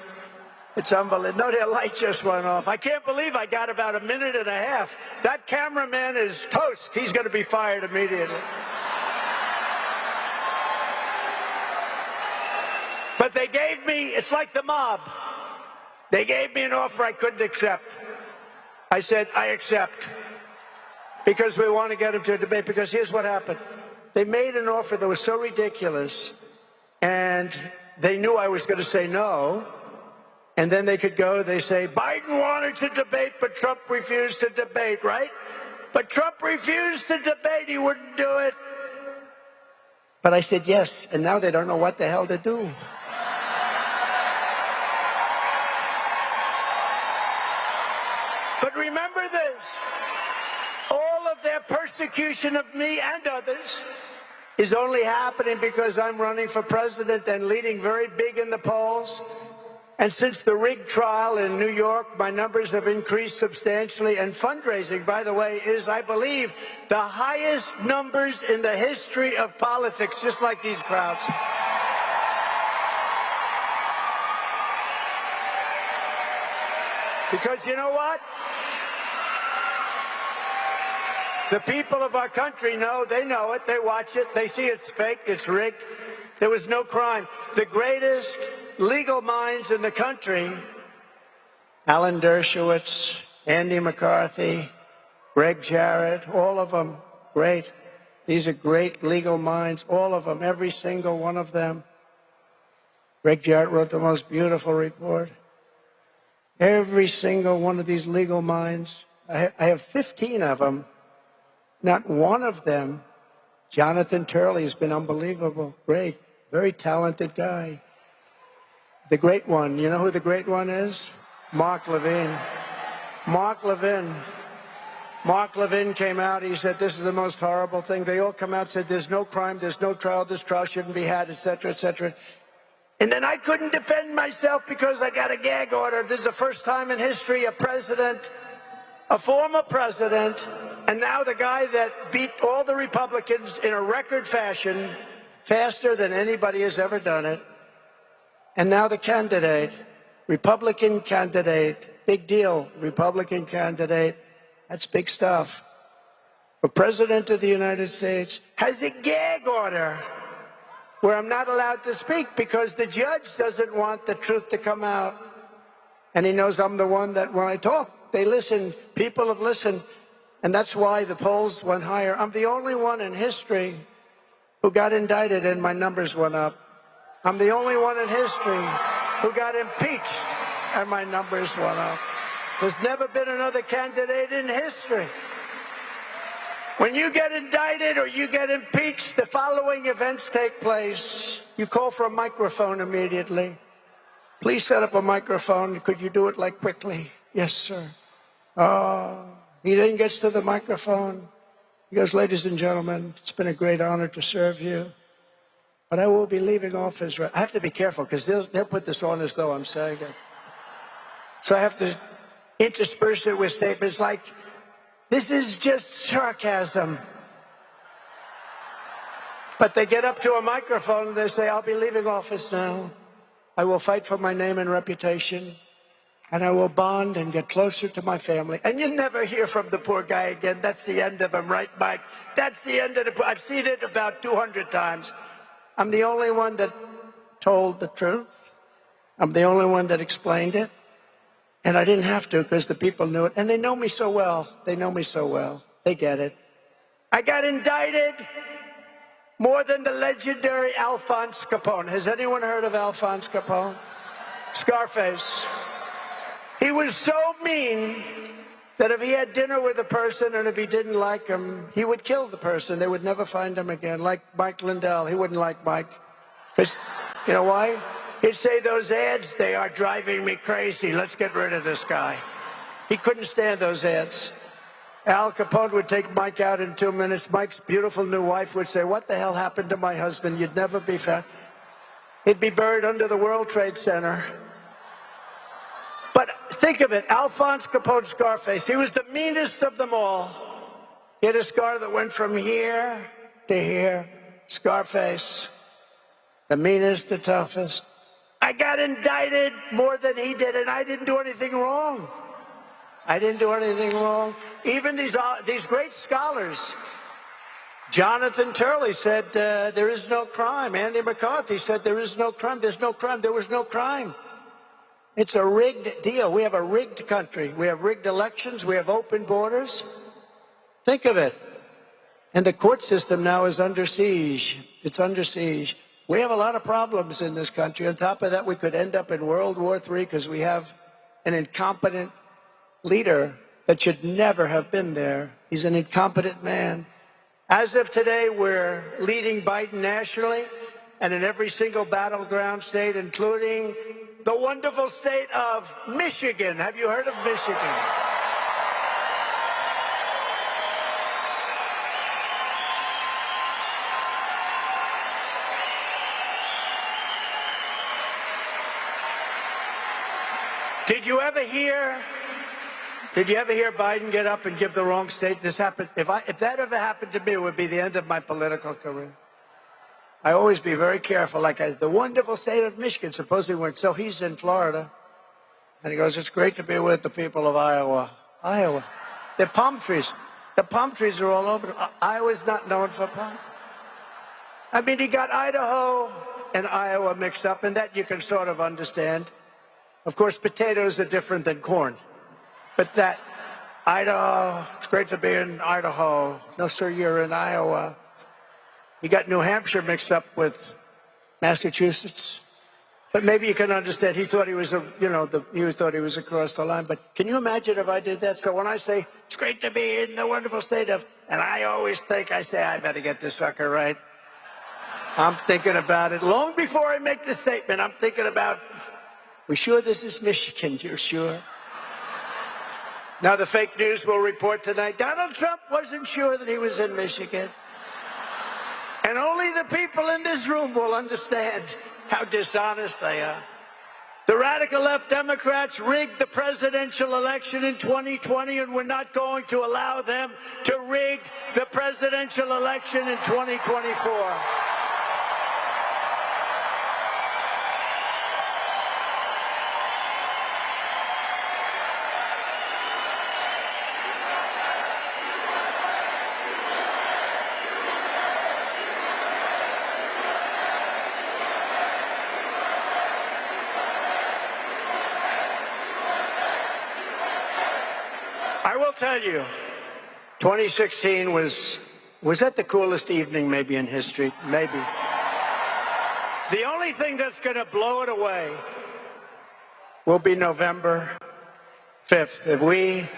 It's unbelievable. No, their light just went off. I can't believe I got about a minute and a half. That cameraman is toast. He's going to be fired immediately. But they gave me, it's like the mob. They gave me an offer I couldn't accept. I said, I accept. Because we want to get him to a debate. Because here's what happened. They made an offer that was so ridiculous, and they knew I was going to say no. And then they could go, they say, Biden wanted to debate, but Trump refused to debate, right? But Trump refused to debate. He wouldn't do it. But I said yes, and now they don't know what the hell to do. But remember this. All of their persecution of me and others is only happening because I'm running for president and leading very big in the polls. And since the rigged trial in New York, my numbers have increased substantially. And fundraising, by the way, is, I believe, the highest numbers in the history of politics, just like these crowds. Because you know what? The people of our country know, they know it, they watch it, they see it's fake, it's rigged. There was no crime. The greatest legal minds in the country, Alan Dershowitz, Andy McCarthy, Greg Jarrett, all of them, great. These are great legal minds, all of them, every single one of them. Greg Jarrett wrote the most beautiful report. Every single one of these legal minds, I have 15 of them. Not one of them. Jonathan Turley has been unbelievable. Great. Very talented guy. The great one. You know who the great one is? Mark Levin. Mark Levin. Mark Levin came out. He said, this is the most horrible thing. They all come out and said, there's no crime, there's no trial, this trial shouldn't be had, et cetera, et cetera. And then I couldn't defend myself because I got a gag order. This is the first time in history a president, a former president, And now the guy that beat all the Republicans in a record fashion, faster than anybody has ever done it. And now the candidate, Republican candidate, big deal, Republican candidate, that's big stuff. The President of the United States has a gag order where I'm not allowed to speak because the judge doesn't want the truth to come out. And he knows I'm the one that when I talk, they listen, people have listened. And that's why the polls went higher. I'm the only one in history who got indicted and my numbers went up. I'm the only one in history who got impeached and my numbers went up. There's never been another candidate in history. When you get indicted or you get impeached, the following events take place. You call for a microphone immediately. Please set up a microphone. Could you do it like quickly? Yes, sir. He then gets to the microphone. He goes, ladies and gentlemen, it's been a great honor to serve you. But I will be leaving office. I have to be careful because they'll put this on as though I'm saying it. So I have to intersperse it with statements like, this is just sarcasm. But they get up to a microphone and they say, I'll be leaving office now. I will fight for my name and reputation. And I will bond and get closer to my family. And you never hear from the poor guy again. That's the end of him, right, Mike? That's the end of the... I've seen it about 200 times. I'm the only one that told the truth. I'm the only one that explained it. And I didn't have to because the people knew it. And they know me so well. They know me so well. They get it. I got indicted more than the legendary Alphonse Capone. Has anyone heard of Alphonse Capone? Scarface. He was so mean that if he had dinner with a person and if he didn't like him, he would kill the person. They would never find him again. Like Mike Lindell. He wouldn't like Mike. Because, you know why? He'd say, those ads, they are driving me crazy. Let's get rid of this guy. He couldn't stand those ads. Al Capone would take Mike out in 2 minutes. Mike's beautiful new wife would say, what the hell happened to my husband? You'd never be found. He'd be buried under the World Trade Center. But think of it, Alphonse Capone, Scarface, he was the meanest of them all. He had a scar that went from here to here. Scarface, the meanest, the toughest. I got indicted more than he did, and I didn't do anything wrong. I didn't do anything wrong. Even these great scholars, Jonathan Turley said there is no crime. Andy McCarthy said there is no crime. There's no crime. There was no crime. It's a rigged deal. We have a rigged country. We have rigged elections. We have open borders. Think of it. And the court system now is under siege. It's under siege. We have a lot of problems in this country. On top of that, we could end up in World War III because we have an incompetent leader that should never have been there. He's an incompetent man. As of today, we're leading Biden nationally and in every single battleground state, including the wonderful state of Michigan. Have you heard of Michigan? Did you ever hear Biden get up and give the wrong state? This happened. If that ever happened to me, it would be the end of my political career. I always be very careful. Like the wonderful state of Michigan. Suppose we weren't. So he's in Florida, and he goes, "It's great to be with the people of Iowa." Iowa, the palm trees. The palm trees are all over. Iowa's not known for palm. I mean, he got Idaho and Iowa mixed up, and that you can sort of understand. Of course, potatoes are different than corn. But that, Idaho, it's great to be in Idaho. No, sir, you're in Iowa. You got New Hampshire mixed up with Massachusetts. But maybe you can understand, he thought he was, he thought he was across the line. But can you imagine if I did that? So when I say, it's great to be in the wonderful state of, and I always think, I say, I better get this sucker right. I'm thinking about it. Long before I make the statement, I'm thinking about, we sure this is Michigan? You're sure? Now the fake news will report tonight, Donald Trump wasn't sure that he was in Michigan. And only the people in this room will understand how dishonest they are. The radical left Democrats rigged the presidential election in 2020, and we're not going to allow them to rig the presidential election in 2024. I will tell you, 2016 was that the coolest evening maybe in history? Maybe. The only thing that's going to blow it away will be November 5th. If we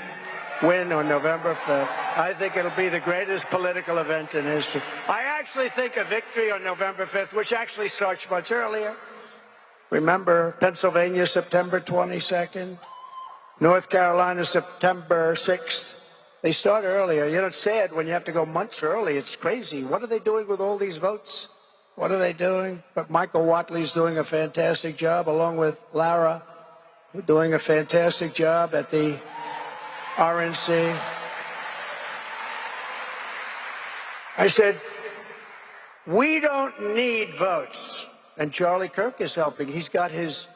win on November 5th, I think it'll be the greatest political event in history. I actually think a victory on November 5th, which actually starts much earlier. Remember, Pennsylvania, September 22nd. North Carolina, September 6th. They start earlier. You know, it's sad when you have to go months early. It's crazy. What are they doing with all these votes? What are they doing? But Michael Whatley's doing a fantastic job, along with Lara, doing a fantastic job at the RNC. I said, we don't need votes. And Charlie Kirk is helping. He's got his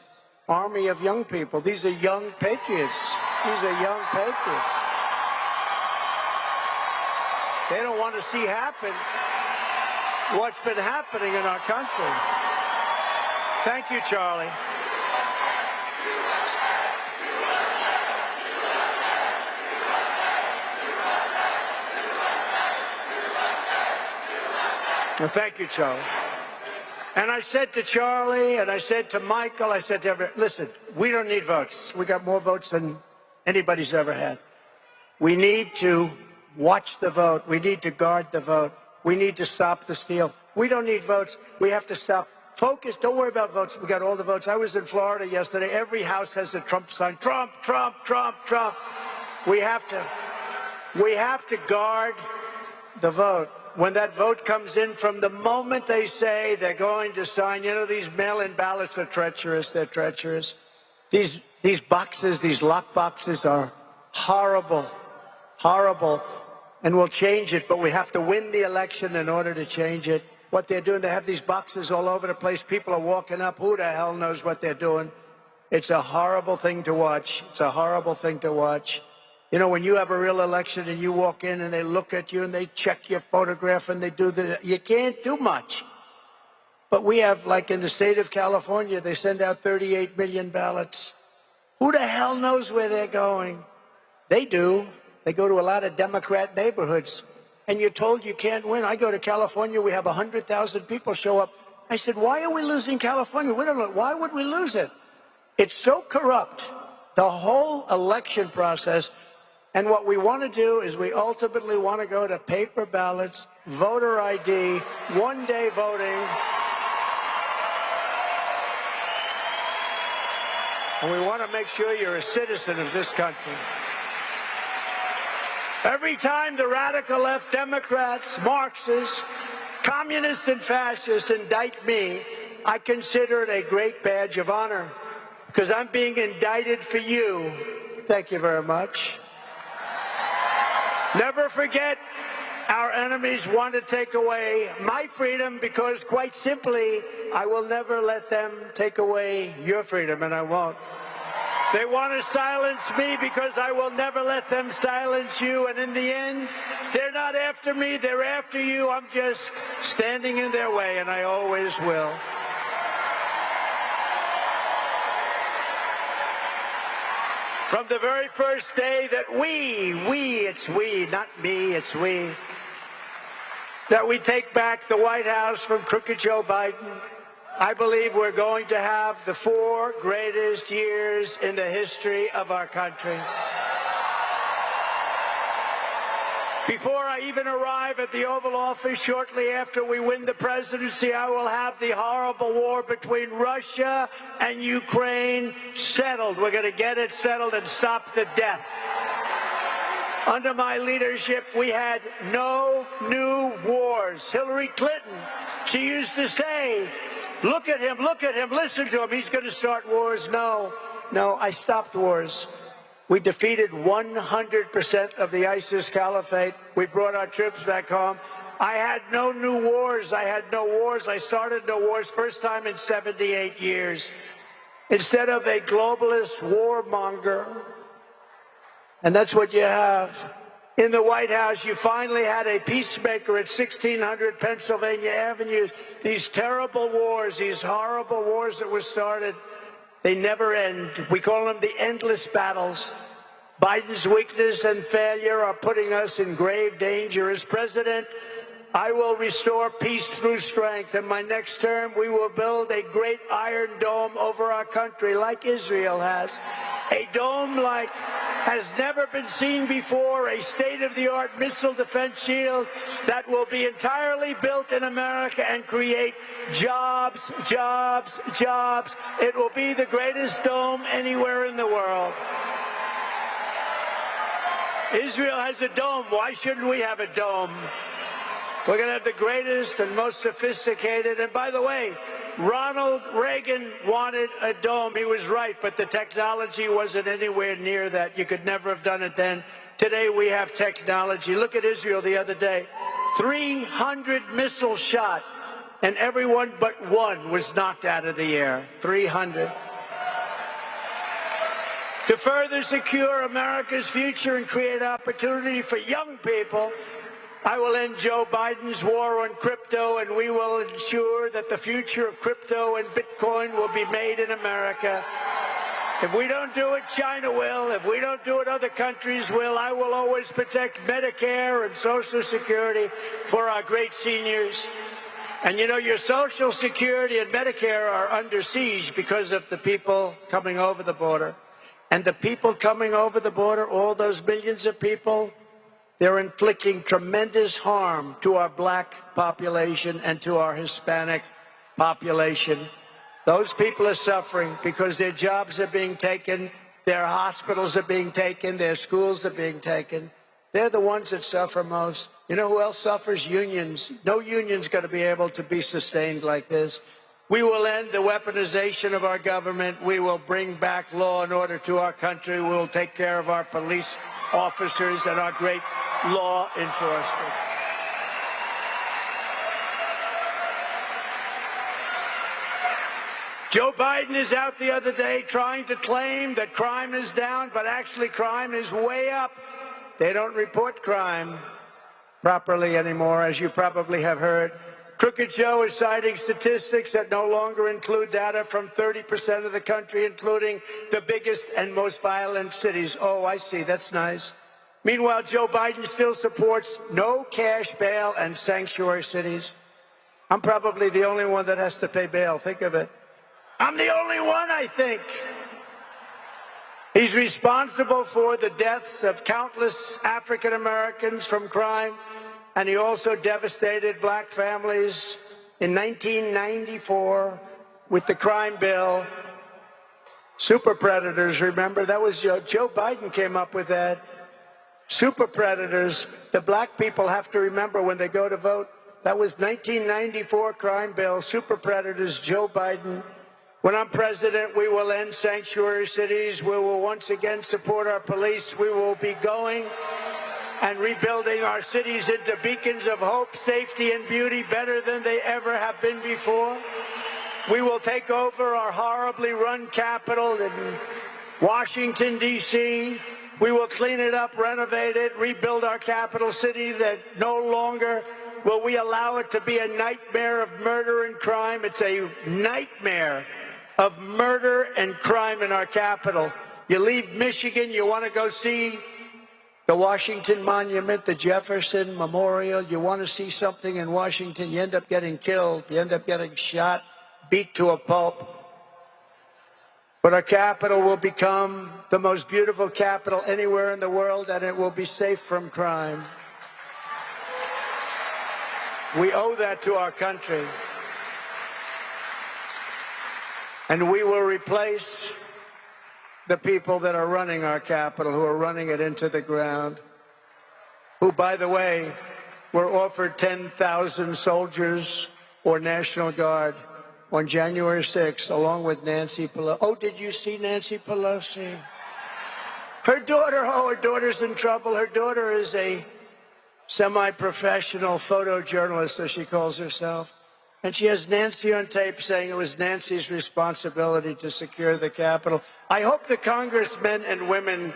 army of young people. These are young patriots. These are young patriots. They don't want to see happen what's been happening in our country. Thank you, Charlie. Well, thank you, Charlie. And I said to Charlie, and I said to Michael, I said to everyone, listen, we don't need votes. We got more votes than anybody's ever had. We need to watch the vote. We need to guard the vote. We need to stop the steal. We don't need votes. We have to stop. Focus. Don't worry about votes. We got all the votes. I was in Florida yesterday. Every house has a Trump sign. Trump, Trump, Trump, Trump. We have to guard the vote. When that vote comes in, from the moment they say they're going to sign, you know, these mail-in ballots are treacherous. They're treacherous. These boxes, these lock boxes are horrible, horrible. And we'll change it, but we have to win the election in order to change it. What they're doing, they have these boxes all over the place. People are walking up. Who the hell knows what they're doing? It's a horrible thing to watch. It's a horrible thing to watch. You know, when you have a real election and you walk in and they look at you and they check your photograph and they do you can't do much. But we have, like in the state of California, they send out 38 million ballots. Who the hell knows where they're going? They do. They go to a lot of Democrat neighborhoods. And you're told you can't win. I go to California, we have 100,000 people show up. I said, why are we losing California? Why would we lose it? It's so corrupt, the whole election process. And what we want to do is we ultimately want to go to paper ballots, voter ID, one-day voting. And we want to make sure you're a citizen of this country. Every time the radical left Democrats, Marxists, communists, and fascists indict me, I consider it a great badge of honor because I'm being indicted for you. Thank you very much. Never forget, our enemies want to take away my freedom because, quite simply, I will never let them take away your freedom, and I won't. They want to silence me because I will never let them silence you, and in the end, they're not after me, they're after you. I'm just standing in their way, and I always will. From the very first day that it's we, not me, it's we, that we take back the White House from crooked Joe Biden, I believe we're going to have the 4 greatest years in the history of our country. Before I even arrive at the Oval Office shortly after we win the presidency, I will have the horrible war between Russia and Ukraine settled. We're going to get it settled and stop the death. Under my leadership, we had no new wars. Hillary Clinton, she used to say, Look at him, listen to him. He's going to start wars. No, I stopped wars. We defeated 100% of the ISIS caliphate. We brought our troops back home. I had no new wars. I started no wars, first time in 78 years. Instead of a globalist warmonger, and that's what you have. In the White House, you finally had a peacemaker at 1600 Pennsylvania Avenue. These terrible wars, these horrible wars that were started, they never end. We call them the endless battles. Biden's weakness and failure are putting us in grave danger. As president, I will restore peace through strength. In my next term, we will build a great iron dome over our country like Israel has. A dome like has never been seen before, a state-of-the-art missile defense shield that will be entirely built in America and create jobs, jobs, jobs. It will be the greatest dome anywhere in the world. Israel has a dome. Why shouldn't we have a dome? We're going to have the greatest and most sophisticated. And by the way, Ronald Reagan wanted a dome. He was right, but the technology wasn't anywhere near that. You could never have done it then. Today we have technology. Look at Israel the other day. 300 missiles shot, and everyone but one was knocked out of the air. 300. To further secure America's future and create opportunity for young people, I will end Joe Biden's war on crypto, and we will ensure that the future of crypto and Bitcoin will be made in America. If we don't do it, China will. If we don't do it, other countries will. I will always protect Medicare and Social Security for our great seniors. And you know, your Social Security and Medicare are under siege because of the people coming over the border. And the people coming over the border, all those millions of people, they're inflicting tremendous harm to our black population and to our Hispanic population. Those people are suffering because their jobs are being taken, their hospitals are being taken, their schools are being taken. They're the ones that suffer most. You know who else suffers? Unions. No union's going to be able to be sustained like this. We will end the weaponization of our government. We will bring back law and order to our country. We will take care of our police officers and our great law enforcement. Joe Biden is out the other day trying to claim that crime is down, but actually crime is way up. They don't report crime properly anymore, as you probably have heard. Crooked Joe is citing statistics that no longer include data from 30% of the country, including the biggest and most violent cities. Oh, I see. That's nice. Meanwhile, Joe Biden still supports no cash bail and sanctuary cities. I'm probably the only one that has to pay bail. Think of it. I'm the only one, I think. He's responsible for the deaths of countless African Americans from crime, and he also devastated black families in 1994 with the crime bill. Super predators, remember? That was Joe Biden came up with that. Super predators. The black people have to remember when they go to vote. That was 1994 crime bill. Super predators, Joe Biden. When I'm president, we will end sanctuary cities. We will once again support our police. We will be going and rebuilding our cities into beacons of hope, safety, and beauty better than they ever have been before. We will take over our horribly run capital in Washington, D.C. We will clean it up, renovate it, rebuild our capital city that no longer will we allow it to be a nightmare of murder and crime. It's a nightmare of murder and crime in our capital. You leave Michigan, you want to go see the Washington Monument, the Jefferson Memorial. You want to see something in Washington, you end up getting killed. You end up getting shot, beat to a pulp. But our capital will become the most beautiful capital anywhere in the world, and it will be safe from crime. We owe that to our country. And we will replace the people that are running our capital, who are running it into the ground, who, by the way, were offered 10,000 soldiers or National Guard. on January 6th, along with Nancy Pelosi. Oh, did you see Nancy Pelosi? Her daughter's in trouble. Her daughter is a semi-professional photojournalist, as she calls herself. And she has Nancy on tape saying it was Nancy's responsibility to secure the Capitol. I hope the congressmen and women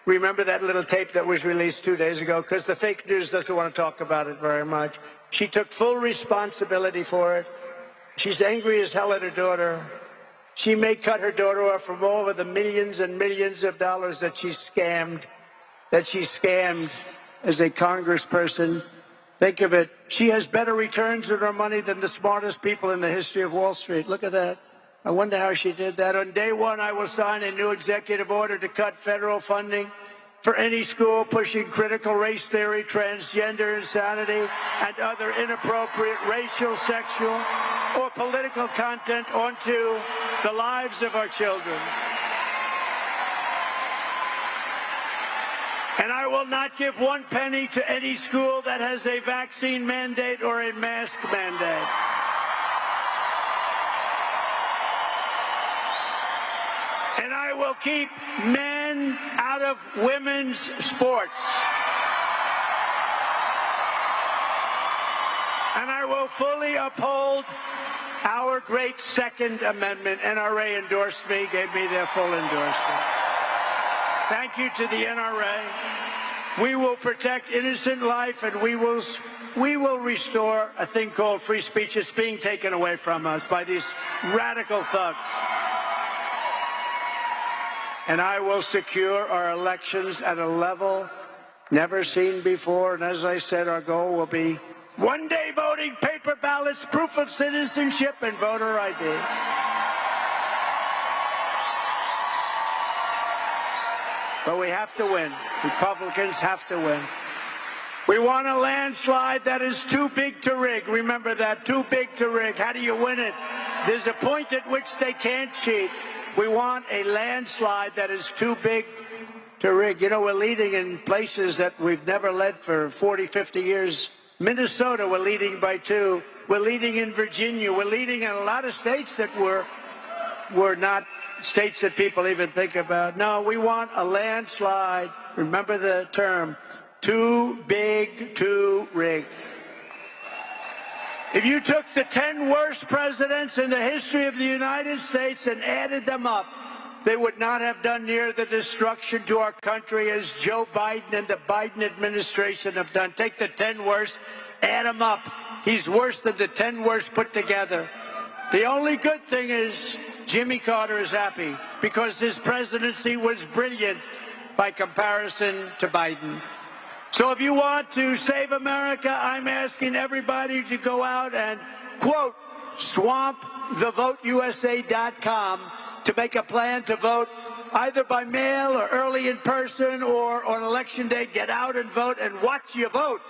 remember that little tape that was released 2 days ago, because the fake news doesn't want to talk about it very much. She took full responsibility for it. She's angry as hell at her daughter. She may cut her daughter off from all of the millions and millions of dollars that she scammed as a congressperson. Think of it. She has better returns on her money than the smartest people in the history of Wall Street. Look at that. I wonder how she did that. On day one, I will sign a new executive order to cut federal funding for any school pushing critical race theory, transgender insanity, and other inappropriate racial, sexual, or political content onto the lives of our children. And I will not give 1 penny to any school that has a vaccine mandate or a mask mandate. And I will keep men out of women's sports. And I will fully uphold our great Second Amendment. NRA endorsed me, gave me their full endorsement. Thank you to the NRA. We will protect innocent life, and we will restore a thing called free speech. It's being taken away from us by these radical thugs. And I will secure our elections at a level never seen before. And as I said, our goal will be one-day voting, paper ballots, proof of citizenship, and voter ID. But we have to win. Republicans have to win. We want a landslide that is too big to rig. Remember that, too big to rig. How do you win it? There's a point at which they can't cheat. We want a landslide that is too big to rig. You know, we're leading in places that we've never led for 40, 50 years. Minnesota, we're leading by 2. We're leading in Virginia. We're leading in a lot of states that were not states that people even think about. No, we want a landslide. Remember the term, too big to rig. If you took the 10 worst presidents in the history of the United States and added them up, they would not have done near the destruction to our country as Joe Biden and the Biden administration have done. Take the 10 worst, add them up. He's worse than the 10 worst put together. The only good thing is Jimmy Carter is happy because his presidency was brilliant by comparison to Biden. So if you want to save America, I'm asking everybody to go out and, quote, swamp thevoteusa.com to make a plan to vote either by mail or early in person or on election day. Get out and vote and watch your vote.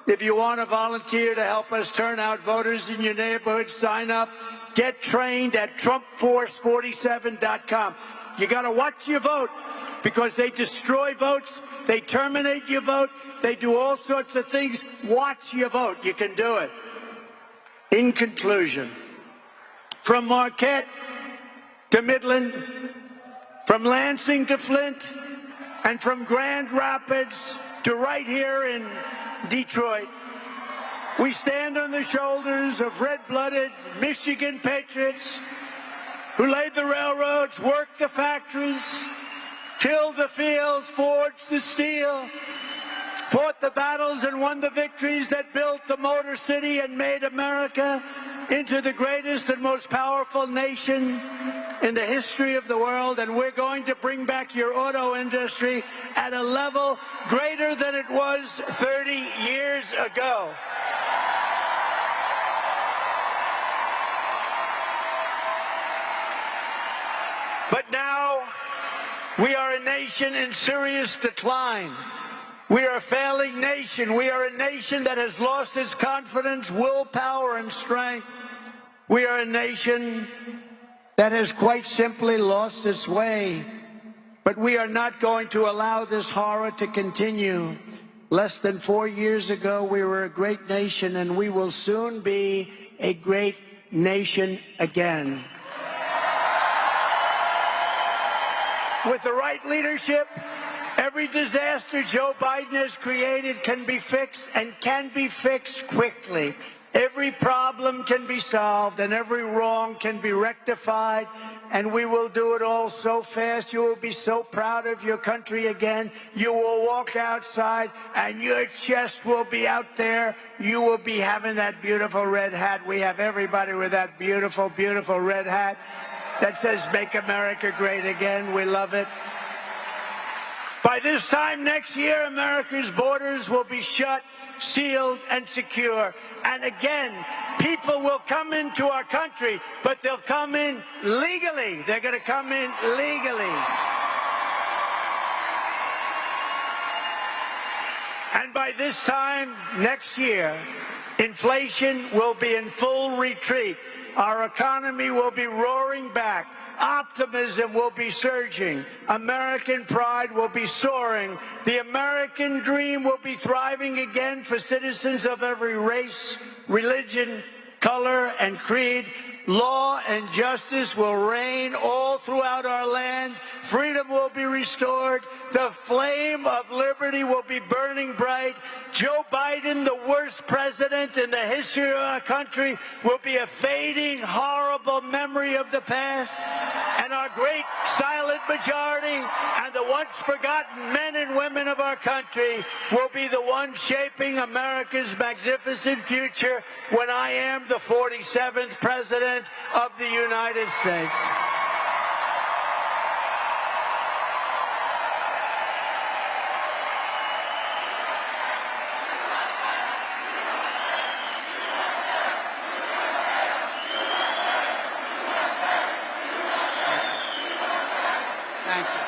If you want to volunteer to help us turn out voters in your neighborhood, sign up. Get trained at TrumpForce47.com. You got to watch your vote because they destroy votes. They terminate your vote. They do all sorts of things. Watch your vote. You can do it. In conclusion, from Marquette to Midland, from Lansing to Flint, and from Grand Rapids to right here in Detroit, we stand on the shoulders of red-blooded Michigan patriots who laid the railroads, worked the factories, tilled the fields, forged the steel, fought the battles and won the victories that built the Motor City and made America into the greatest and most powerful nation in the history of the world. And we're going to bring back your auto industry at a level greater than it was 30 years ago. But now we are a nation in serious decline. We are a failing nation. We are a nation that has lost its confidence, willpower, and strength. We are a nation that has quite simply lost its way. But we are not going to allow this horror to continue. Less than 4 years ago, we were a great nation, and we will soon be a great nation again. With the right leadership, every disaster Joe Biden has created can be fixed, and can be fixed quickly. Every problem can be solved, and every wrong can be rectified, and we will do it all so fast. You will be so proud of your country again. You will walk outside, and your chest will be out there. You will be having that beautiful red hat. We have everybody with that beautiful, beautiful red hat that says, "Make America Great Again." We love it. By this time next year, America's borders will be shut, sealed, and secure. And again, people will come into our country, but they'll come in legally. They're going to come in legally. And by this time next year, inflation will be in full retreat. Our economy will be roaring back. Optimism will be surging. American pride will be soaring. The American dream will be thriving again for citizens of every race, religion, color, and creed. Law and justice will reign all throughout our land. Freedom will be restored. The flame of liberty will be burning bright. Joe Biden, the worst president in the history of our country, will be a fading, horrible memory of the past. And our great silent majority and the once forgotten men and women of our country will be the ones shaping America's magnificent future when I am the 47th president of the United States. Thank you.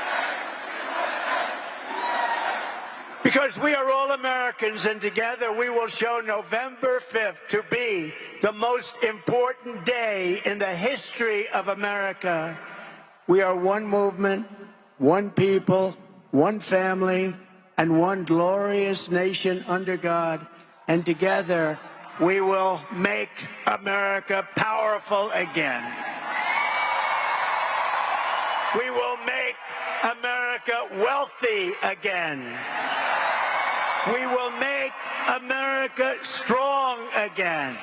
Because we are all Americans, and together we will show November 5th to be the most important day in the history of America. We are one movement, one people, one family, and one glorious nation under God. And together we will make America powerful again. We will make America wealthy again. We will make America strong again.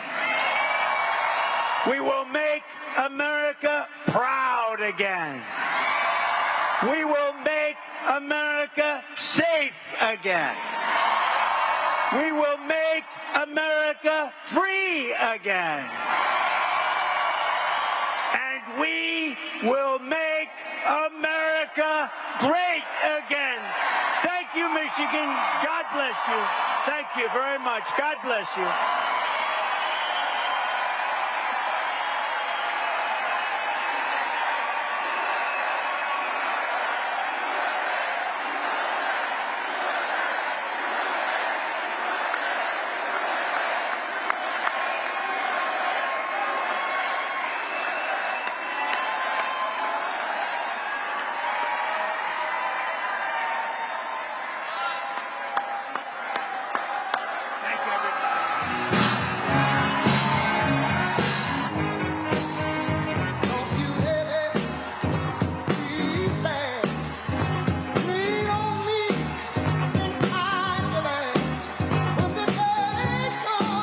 We will make America proud again. We will make America safe again. We will make America free again. And we will make America great again. Thank you, Michigan. God bless you. Thank you very much. God bless you.